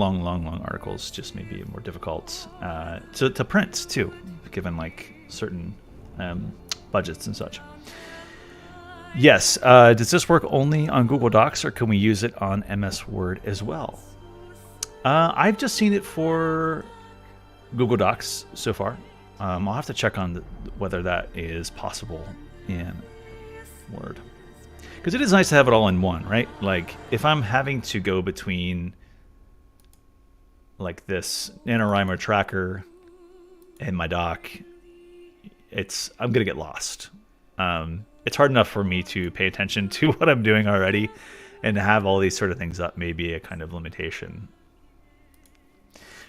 articles just may be more difficult to print too, given like certain budgets and such. Yes, does this work only on Google Docs or can we use it on MS Word as well? I've just seen it for Google Docs so far. I'll have to check on whether that is possible in Word. Because it is nice to have it all in one, right? Like if I'm having to go between like this NaNoWriMo tracker and my doc, I'm gonna get lost. It's hard enough for me to pay attention to what I'm doing already, and to have all these sort of things up may be a kind of limitation.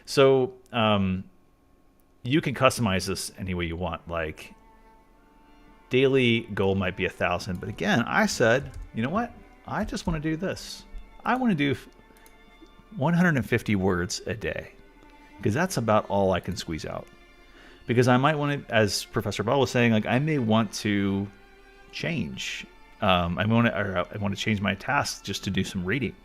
So you can customize this any way you want. Like daily goal might be 1,000, but again, I said, you know what? I just want to do this. I want to do 150 words a day because that's about all I can squeeze out. Because I might want to, as Professor Ball was saying, like I may want to change. I want to change my task just to do some reading.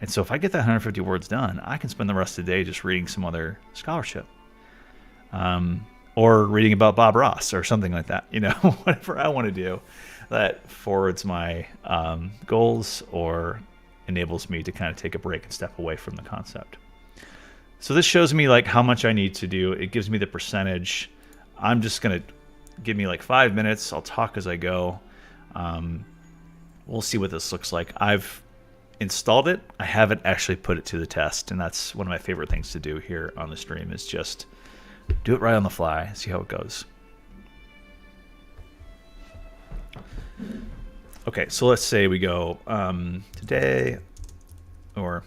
And so if I get that 150 words done, I can spend the rest of the day just reading some other scholarship. Or reading about Bob Ross or something like that, you know, whatever I want to do that forwards my goals or enables me to kind of take a break and step away from the concept. So this shows me like how much I need to do. It gives me the percentage. I'm just going to give me like 5 minutes. I'll talk as I go. We'll see what this looks like. I've installed it. I haven't actually put it to the test. And that's one of my favorite things to do here on the stream is just do it right on the fly, see how it goes. Okay, so let's say we go today or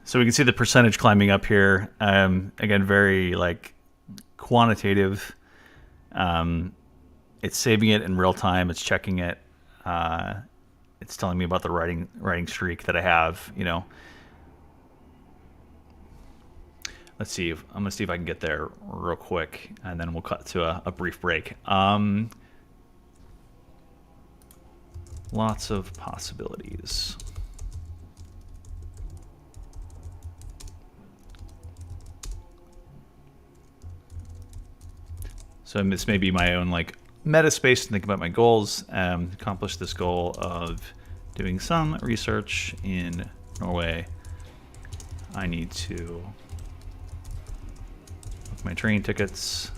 so we can see the percentage climbing up here. Again, very like quantitative. It's saving it in real time. It's checking it. It's telling me about the writing streak that I have. Let's see. I'm gonna see if I can get there real quick, and then we'll cut to a brief break. Lots of possibilities. So this may be my own like meta space to think about my goals. Accomplish this goal of doing some research in Norway. I need to book my train tickets,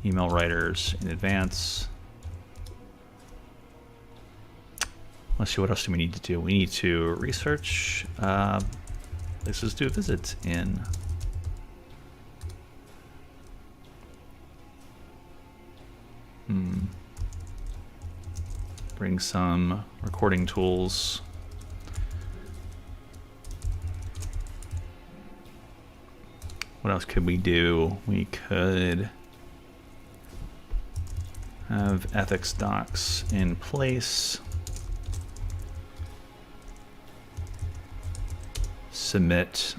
email writers in advance. Let's see, what else do we need to do? We need to research places to visit in bring some recording tools. What else could we do? We could have ethics docs in place. Submit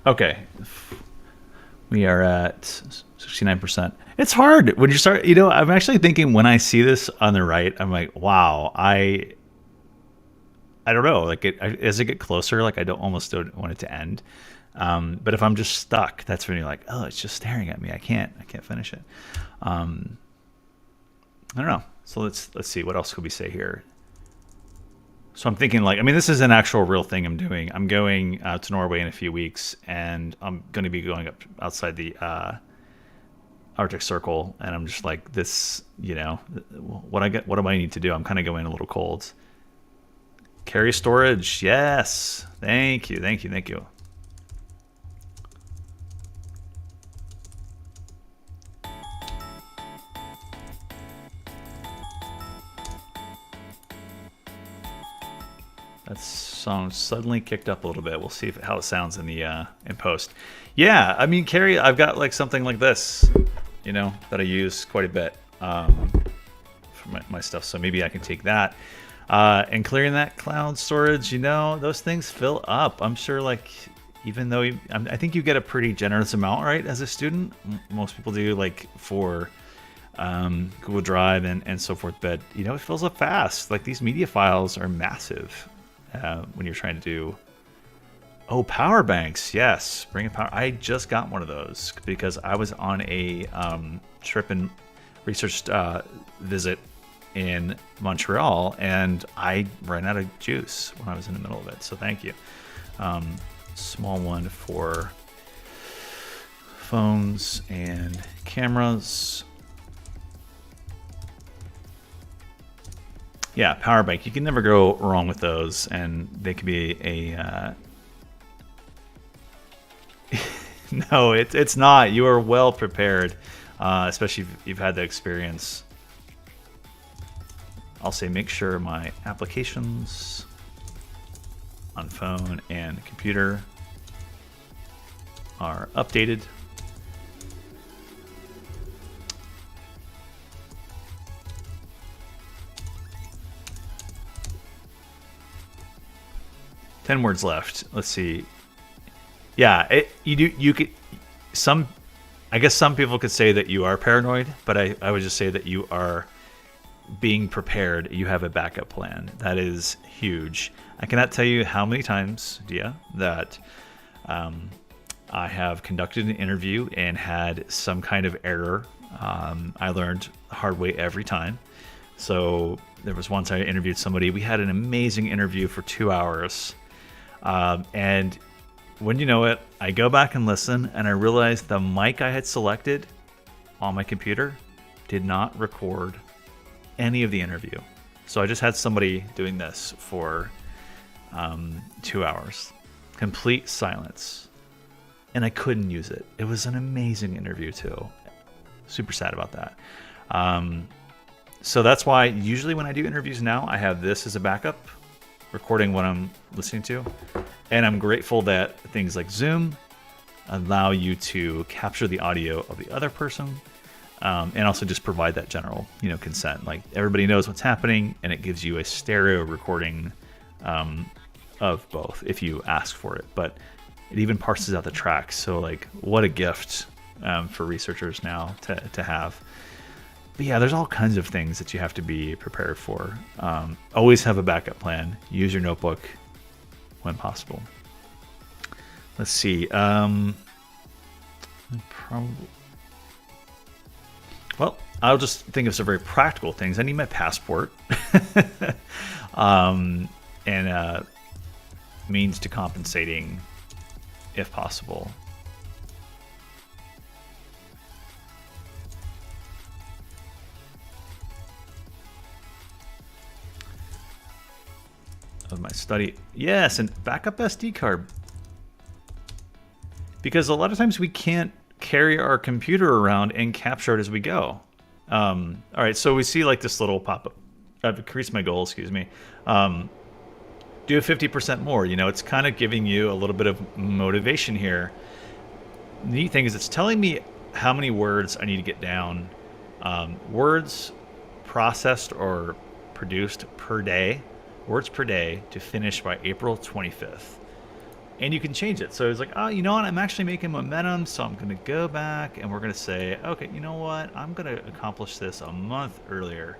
okay. We are at 69%. It's hard when you start, I'm actually thinking when I see this on the right, I'm like, wow, I don't know, like as it get closer, like I almost don't want it to end. But if I'm just stuck, that's when you're like, oh, it's just staring at me. I can't finish it. I don't know. So let's see, what else could we say here? So I'm thinking this is an actual real thing I'm doing. I'm going to Norway in a few weeks, and I'm going to be going up outside the Arctic Circle, and I'm just like, this, what do I need to do? I'm kind of going a little cold. Carry storage. Yes. Thank you. That song suddenly kicked up a little bit. We'll see how it sounds in the in post. Yeah, I mean, Carrie, I've got like something like this, that I use quite a bit for my stuff. So maybe I can take that and clearing that cloud storage. Those things fill up. I'm sure, like, even though I think you get a pretty generous amount, right, as a student. Most people do, like for Google Drive and so forth. But it fills up fast. Like these media files are massive. When you're trying to do power banks. Yes, bring a power. I just got one of those because I was on a trip and research visit in Montreal, and I ran out of juice when I was in the middle of it. So thank you. Small one for phones and cameras. Yeah, power bank. You can never go wrong with those, and they can be a. No, it's not. You are well prepared, especially if you've had the experience. I'll say make sure my applications on phone and computer are updated. Ten words left. Let's see. Yeah, you could. I guess some people could say that you are paranoid, but I would just say that you are being prepared. You have a backup plan. That is huge. I cannot tell you how many times, Dia, that I have conducted an interview and had some kind of error. I learned the hard way every time. So there was once I interviewed somebody. We had an amazing interview for 2 hours. And when you know it, I go back and listen, and I realized the mic I had selected on my computer did not record any of the interview. So I just had somebody doing this for 2 hours. Complete silence. And I couldn't use it. It was an amazing interview too. Super sad about that. So that's why usually when I do interviews now, I have this as a backup, recording what I'm listening to. And I'm grateful that things like Zoom allow you to capture the audio of the other person, and also just provide that general, consent. Like everybody knows what's happening, and it gives you a stereo recording of both if you ask for it. But it even parses out the tracks. So like, what a gift for researchers now to have. But yeah, there's all kinds of things that you have to be prepared for. Always have a backup plan. Use your notebook when possible. Let's see. Well, I'll just think of some very practical things. I need my passport, and means to compensating, if possible. Of my study. Yes, and backup SD card. Because a lot of times we can't carry our computer around and capture it as we go. All right, so we see like this little pop-up. I've increased my goal, excuse me. Do 50% more. It's kind of giving you a little bit of motivation here. The neat thing is it's telling me how many words I need to get down. Words processed or produced per day. Words per day to finish by April 25th. And you can change it. So it's like, oh, you know what? I'm actually making momentum. So I'm going to go back and we're going to say, okay, you know what? I'm going to accomplish this a month earlier.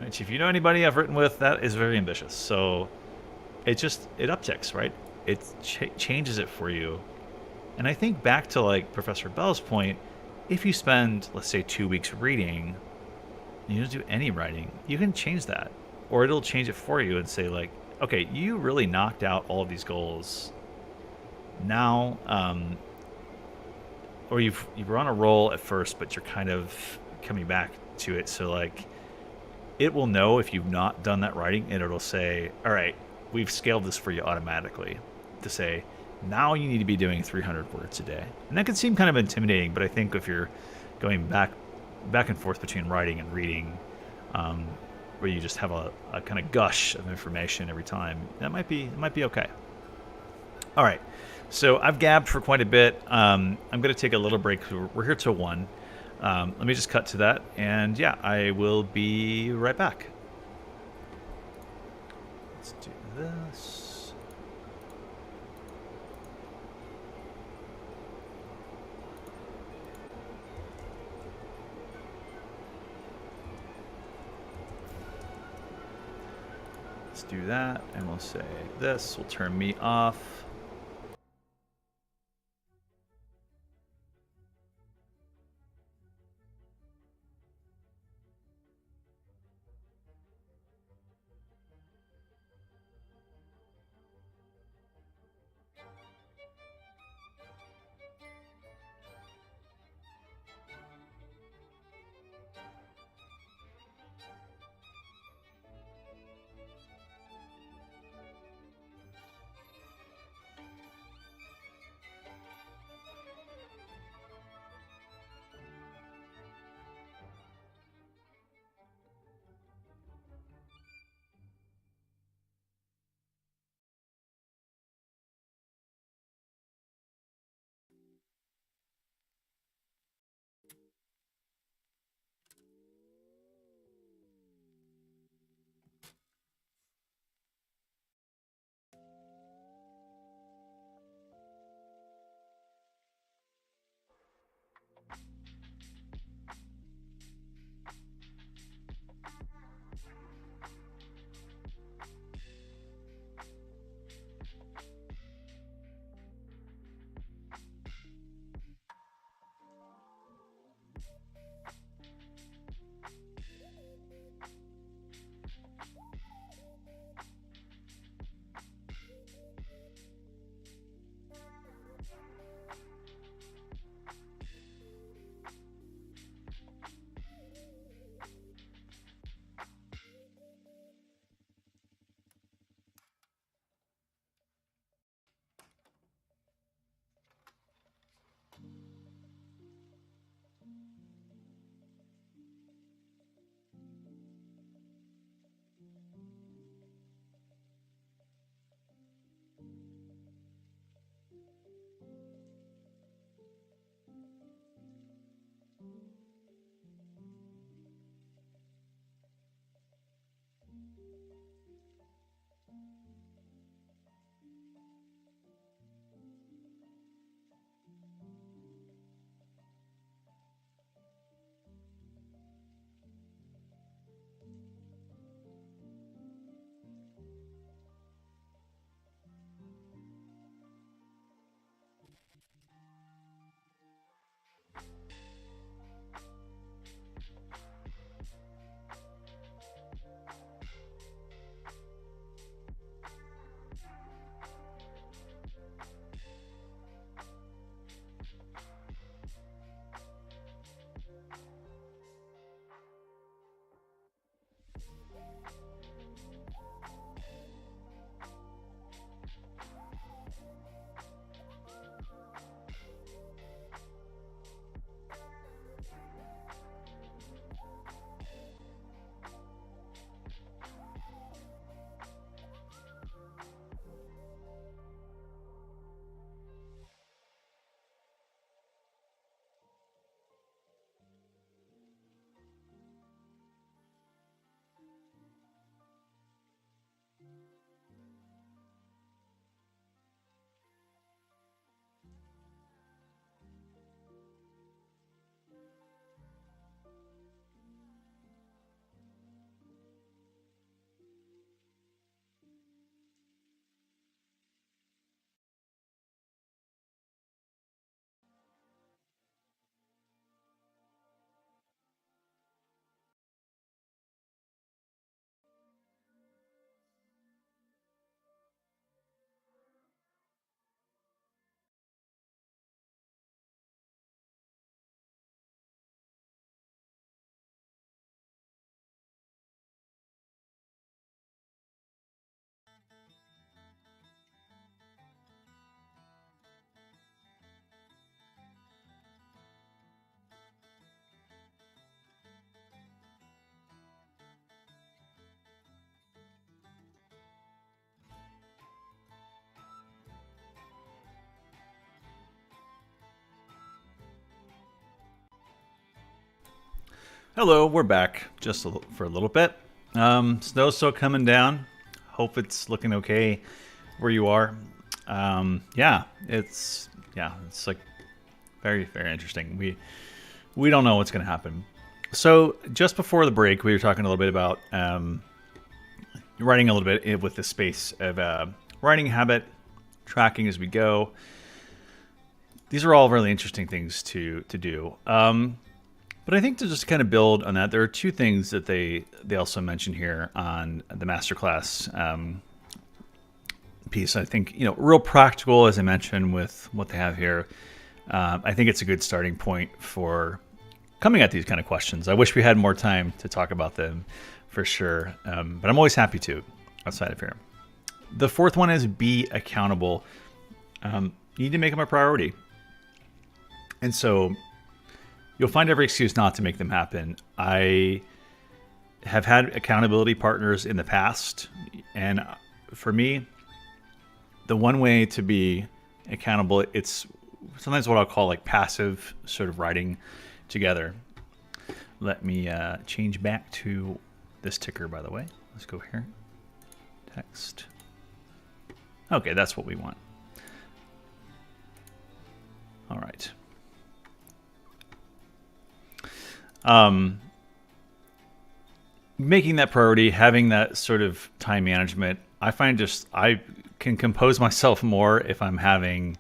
Which, if you know anybody I've written with, that is very ambitious. So it upticks, right? It changes it for you. And I think back to like Professor Bell's point, if you spend, let's say, 2 weeks reading, and you don't do any writing, you can change that. Or it'll change it for you and say like, okay, you really knocked out all of these goals. Now, or you were on a roll at first, but you're kind of coming back to it. So like, it will know if you've not done that writing, and it'll say, all right, we've scaled this for you automatically to say, now you need to be doing 300 words a day. And that can seem kind of intimidating, but I think if you're going back and forth between writing and reading, where you just have a kind of gush of information every time, that might be okay. All right, so I've gabbed for quite a bit. I'm going to take a little break. We're here till 1. Let me just cut to that, and yeah, I will be right back. Let's do this. Let's do that, and we'll say this will turn me off. Hello, we're back just for a little bit. Snow's still coming down. Hope it's looking okay where you are. It's like very, very interesting. We don't know what's going to happen. So just before the break, we were talking a little bit about writing a little bit with the space of writing habit, tracking as we go. These are all really interesting things to do. But I think to just kind of build on that, there are two things that they also mention here on the masterclass piece. I think, real practical, as I mentioned, with what they have here. I think it's a good starting point for coming at these kind of questions. I wish we had more time to talk about them for sure, but I'm always happy to outside of here. The fourth one is be accountable. You need to make them a priority. And so you'll find every excuse not to make them happen. I have had accountability partners in the past, and for me, the one way to be accountable, it's sometimes what I'll call like passive sort of writing together. Let me change back to this ticker, by the way. Let's go here. Text. Okay, that's what we want. All right. Making that priority, having that sort of time management, I find I can compose myself more if I'm writing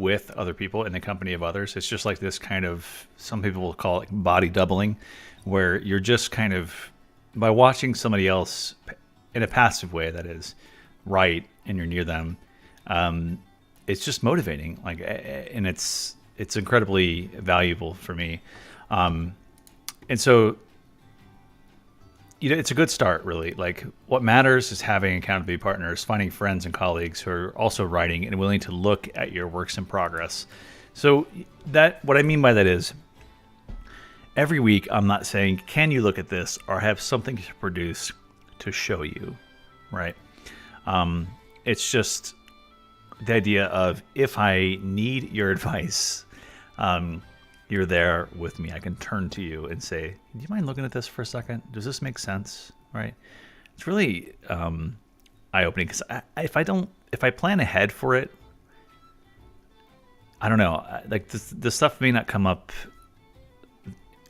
with other people in the company of others. It's just like this kind of, some people will call it body doubling, where you're just kind of, by watching somebody else in a passive way, that is, write, and you're near them, it's just motivating. And it's incredibly valuable for me. And so, it's a good start, really. Like, what matters is having accountability partners, finding friends and colleagues who are also writing and willing to look at your works in progress. So what I mean by that is, every week I'm not saying, can you look at this, or have something to produce to show you, right? It's just the idea of, if I need your advice, you're there with me. I can turn to you and say, do you mind looking at this for a second? Does this make sense? Right? It's really eye-opening, because if I plan ahead for it, I don't know. Like, the stuff may not come up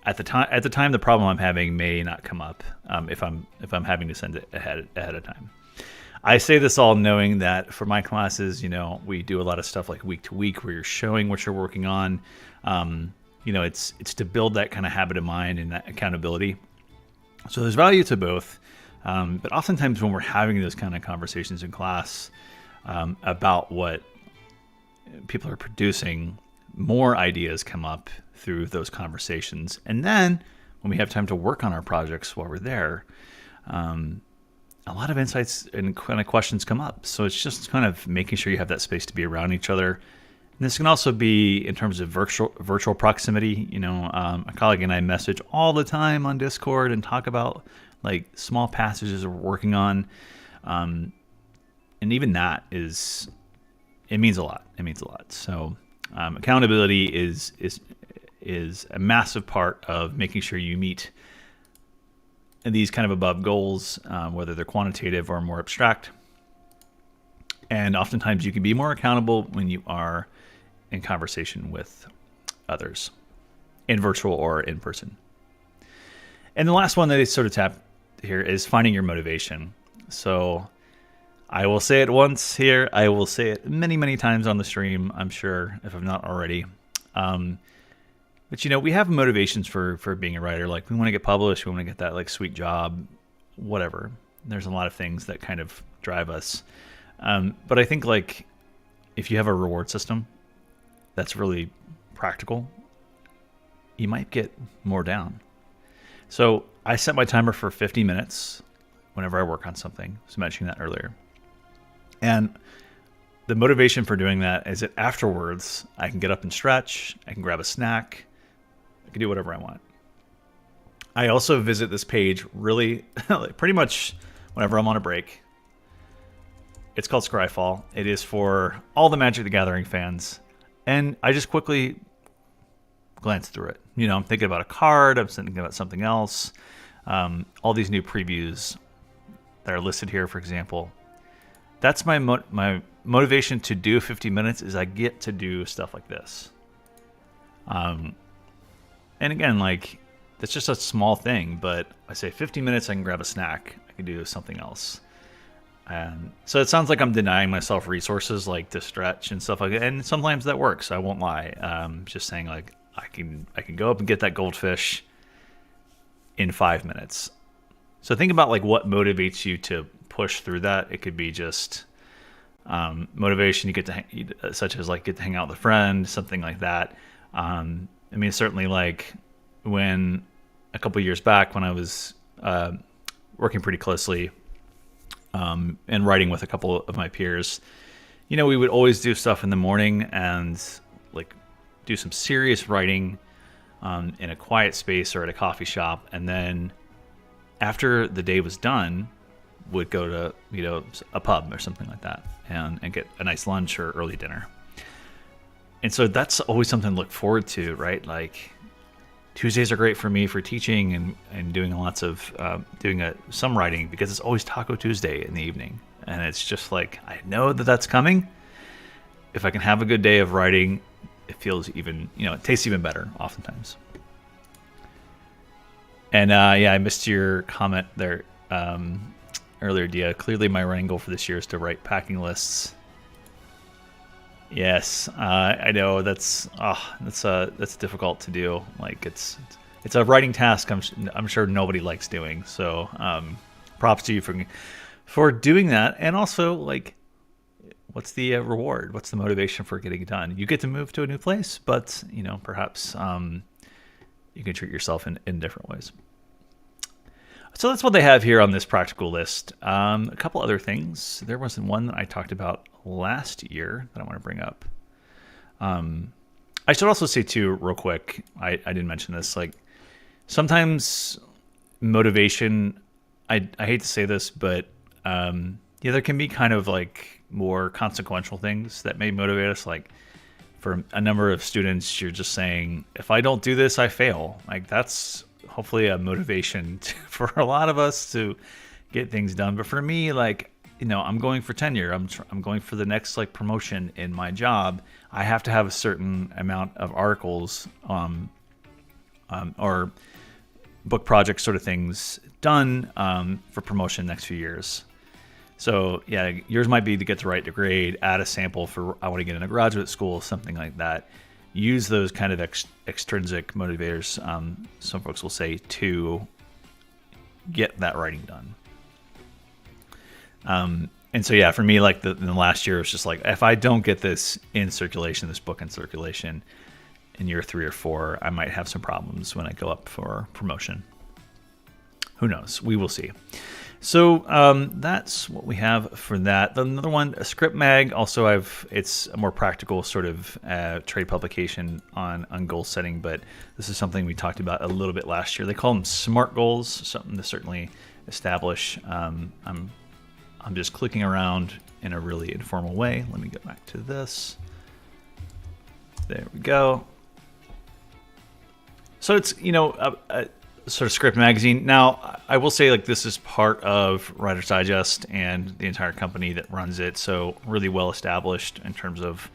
at the time. At the time, the problem I'm having may not come up if I'm having to send it ahead of time. I say this all knowing that for my classes, we do a lot of stuff like week to week, where you're showing what you're working on. It's to build that kind of habit of mind and that accountability. So there's value to both. But oftentimes when we're having those kind of conversations in class about what people are producing, more ideas come up through those conversations. And then when we have time to work on our projects while we're there, a lot of insights and kind of questions come up. So it's just kind of making sure you have that space to be around each other. And this can also be in terms of virtual proximity. A colleague and I message all the time on Discord and talk about like small passages we're working on. And even that it means a lot. It means a lot. So accountability is a massive part of making sure you meet these kind of above goals, whether they're quantitative or more abstract. And oftentimes you can be more accountable when you are in conversation with others, in virtual or in person. And the last one that they sort of tap here is finding your motivation. So I will say it once here. I will say it many, many times on the stream, I'm sure, if I'm not already. But we have motivations for being a writer. Like, we want to get published, we want to get that like sweet job, whatever. There's a lot of things that kind of drive us. But I think, like, if you have a reward system that's really practical, you might get more down. So I set my timer for 50 minutes whenever I work on something. I was mentioning that earlier. And the motivation for doing that is that afterwards I can get up and stretch, I can grab a snack, I can do whatever I want. I also visit this page really pretty much whenever I'm on a break. It's called Scryfall. It is for all the Magic the Gathering fans. And I just quickly glance through it. I'm thinking about a card. I'm thinking about something else. All these new previews that are listed here, for example. That's my motivation to do 50 minutes is I get to do stuff like this. And again, like, that's just a small thing, but I say 50 minutes, I can grab a snack. I can do something else. And so it sounds like I'm denying myself resources like to stretch and stuff like that. And sometimes that works. I won't lie. Just saying, like, I can go up and get that goldfish in 5 minutes. So think about like what motivates you to push through that. It could be just motivation you get to such as like get to hang out with a friend, something like that. I mean, certainly like when a couple of years back when I was working pretty closely and writing with a couple of my peers, we would always do stuff in the morning and like do some serious writing in a quiet space or at a coffee shop. And then after the day was done, would go to, a pub or something like that and get a nice lunch or early dinner. And so that's always something to look forward to, right? Like Tuesdays are great for me for teaching and doing lots of some writing because it's always Taco Tuesday in the evening. And it's just like, I know that that's coming. If I can have a good day of writing, it feels even, it tastes even better oftentimes. And I missed your comment there earlier, Dia. Clearly my running goal for this year is to write packing lists. Yes, I know that's difficult to do. Like it's a writing task I'm sure nobody likes doing. So props to you for doing that. And also, like, what's the reward? What's the motivation for getting it done? You get to move to a new place, but perhaps you can treat yourself in different ways. So that's what they have here on this practical list. A couple other things. There wasn't one that I talked about last year that I want to bring up. I should also say too, real quick, I didn't mention this, like sometimes motivation, I hate to say this, but there can be kind of like more consequential things that may motivate us. Like for a number of students, you're just saying, if I don't do this, I fail. Like that's hopefully a motivation for a lot of us to get things done. But for me, like, I'm going for tenure. I'm going for the next like promotion in my job. I have to have a certain amount of articles or book project sort of things done for promotion next few years. So yeah, yours might be to get the right grade, add a sample for I want to get into graduate school, something like that. Use those kind of extrinsic motivators, some folks will say, to get that writing done. And so, yeah, for me, like in the last year, it's just like, if I don't get this in circulation, this book in circulation in year 3 or 4, I might have some problems when I go up for promotion. Who knows? We will see. So that's what we have for that. Another one, a script mag. Also, it's a more practical sort of trade publication on goal setting, but this is something we talked about a little bit last year. They call them SMART goals, something to certainly establish. I'm just clicking around in a really informal way. Let me go back to this. There we go. So it's sort of script magazine. Now, I will say, like, this is part of Writer's Digest and the entire company that runs it, so really well established in terms of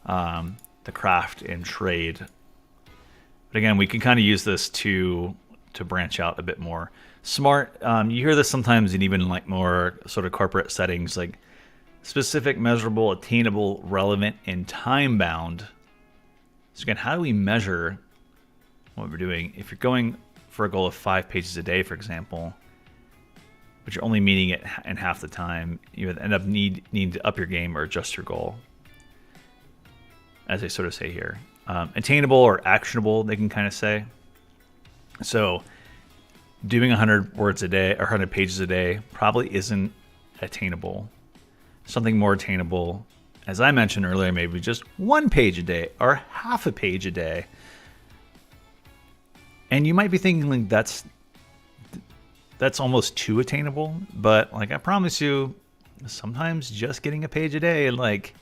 the craft and trade. But again, we can kind of use this to branch out a bit more. SMART, you hear this sometimes in even like more sort of corporate settings, like specific, measurable, attainable, relevant, and time-bound. So again, how do we measure what we're doing? If you're going for a goal of 5 pages a day, for example, but you're only meeting it in half the time, you would end up needing to up your game or adjust your goal, as they sort of say here. Attainable or actionable, they can kind of say. So doing 100 words a day or 100 pages a day probably isn't attainable. Something more attainable, as I mentioned earlier, maybe just 1 page a day or half a page a day. And you might be thinking, like, that's almost too attainable, but like I promise you, sometimes just getting a page a day, like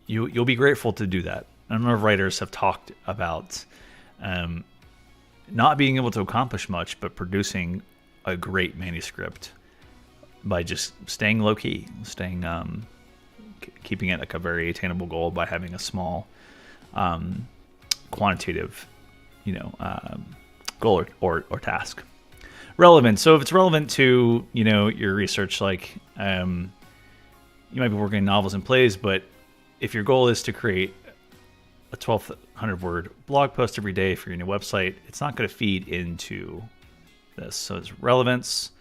you'll be grateful to do that. a number of writers have talked about not being able to accomplish much, but producing a great manuscript by just staying low key, staying keeping it like a very attainable goal by having a small quantitative, goal or task. Relevant. So if it's relevant to your research, like you might be working on novels and plays, but if your goal is to create a 1,200 word blog post every day for your new website, it's not going to feed into this. So it's relevance.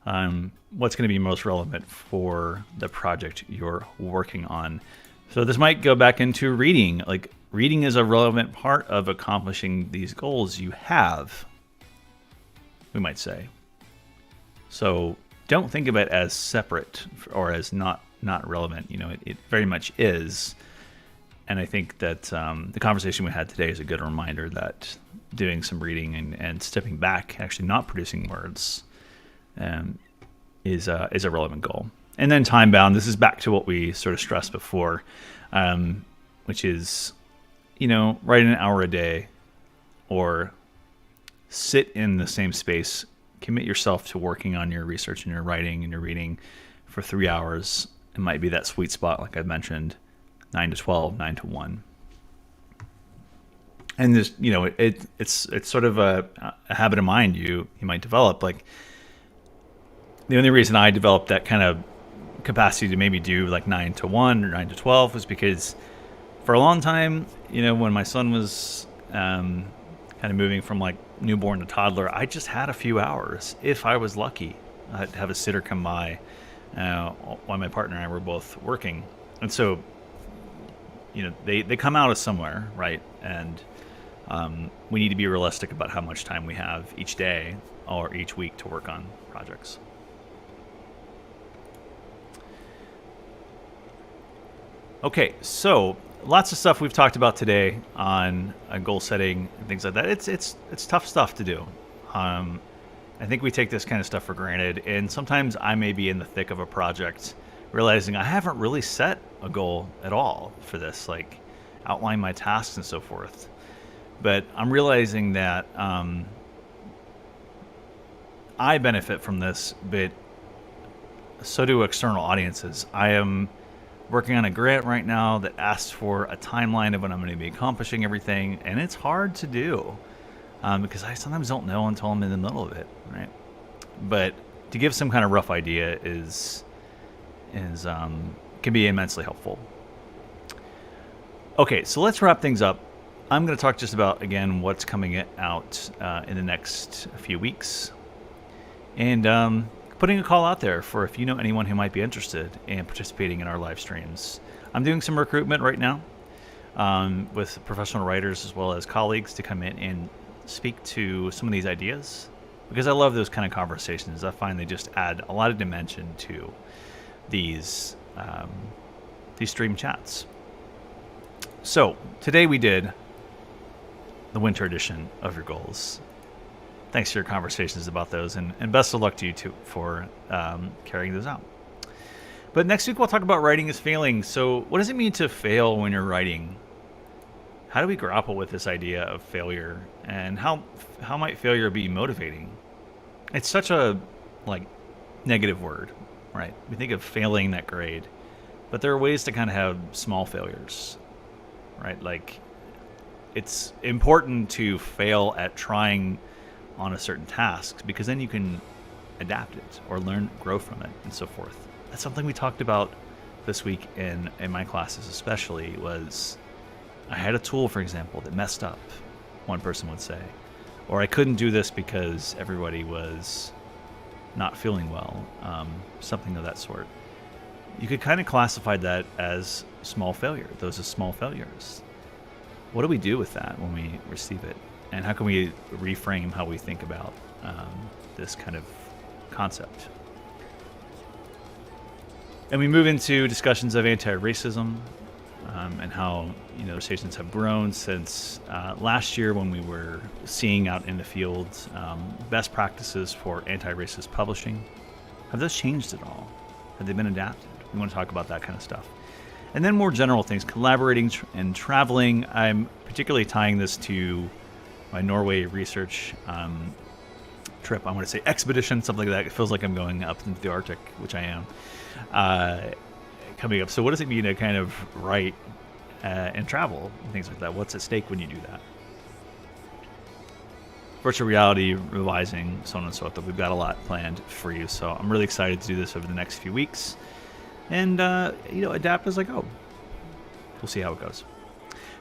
What's going to be most relevant for the project you're working on. So this might go back into reading. Like reading is a relevant part of accomplishing these goals you have, we might say. So don't think of it as separate or as not relevant. It very much is. And I think that the conversation we had today is a good reminder that doing some reading and stepping back, actually not producing words, is a relevant goal. And then time bound. This is back to what we sort of stressed before, which is, write an hour a day, or sit in the same space. Commit yourself to working on your research and your writing and your reading for 3 hours. It might be that sweet spot, like I mentioned, 9 to 12, 9 to 1. And this, it's sort of a habit of mind you might develop. Like the only reason I developed that kind of capacity to maybe do like 9 to 1 or 9 to 12 was because for a long time, when my son was kind of moving from like newborn to toddler, I just had a few hours. If I was lucky, I'd have a sitter come by while my partner and I were both working. And so, they come out of somewhere, right? And we need to be realistic about how much time we have each day or each week to work on projects. Okay, so lots of stuff we've talked about today on goal setting and things like that. It's tough stuff to do. I think we take this kind of stuff for granted, and sometimes I may be in the thick of a project, realizing I haven't really set a goal at all for this, like outline my tasks and so forth. But I'm realizing that I benefit from this, but so do external audiences. I am working on a grant right now that asks for a timeline of when I'm going to be accomplishing everything, and it's hard to do because I sometimes don't know until I'm in the middle of it, right? But to give some kind of rough idea can be immensely helpful. Okay, so let's wrap things up. I'm going to talk just about, again, what's coming out in the next few weeks. And putting a call out there for if you know anyone who might be interested in participating in our live streams. I'm doing some recruitment right now with professional writers as well as colleagues to come in and speak to some of these ideas, because I love those kind of conversations. I find they just add a lot of dimension to these stream chats. So today we did the winter edition of your goals. Thanks for your conversations about those, and best of luck to you too for carrying those out. But next week we'll talk about writing is failing. So what does it mean to fail when you're writing? How do we grapple with this idea of failure, and how might failure be motivating? It's such a negative word, right? We think of failing that grade, but there are ways to kind of have small failures, right? Like it's important to fail at trying on a certain task, because then you can adapt it or grow from it and so forth. That's something we talked about this week in my classes especially. Was I had a tool, for example, that messed up, one person would say, or I couldn't do this because everybody was not feeling well, something of that sort. You could kind of classify that as small failure. Those are small failures. What do we do with that when we receive it? And how can we reframe how we think about this kind of concept? And we move into discussions of anti-racism and how conversations have grown since last year, when we were seeing out in the field best practices for anti-racist publishing. Have those changed at all? Have they been adapted? We want to talk about that kind of stuff. And then more general things, collaborating and traveling. I'm particularly tying this to my Norway research trip. I want to say expedition, something like that. It feels like I'm going up into the Arctic, which I am, coming up. So what does it mean to kind of write and travel and things like that? What's at stake when you do that? Virtual reality, revising, so on and so forth. We've got a lot planned for you. So I'm really excited to do this over the next few weeks. And, adapt as I go. We'll see how it goes.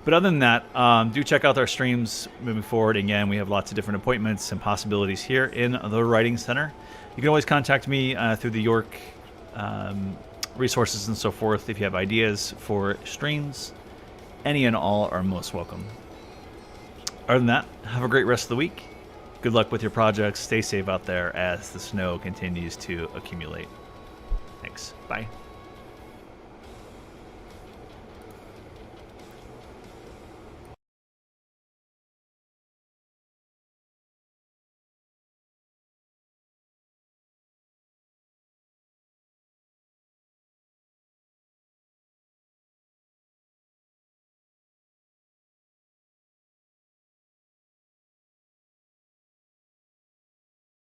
But other than that, do check out our streams moving forward. Again, we have lots of different appointments and possibilities here in the Writing Center. You can always contact me through the York resources and so forth if you have ideas for streams. Any and all are most welcome. Other than that, have a great rest of the week. Good luck with your projects. Stay safe out there as the snow continues to accumulate. Thanks. Bye.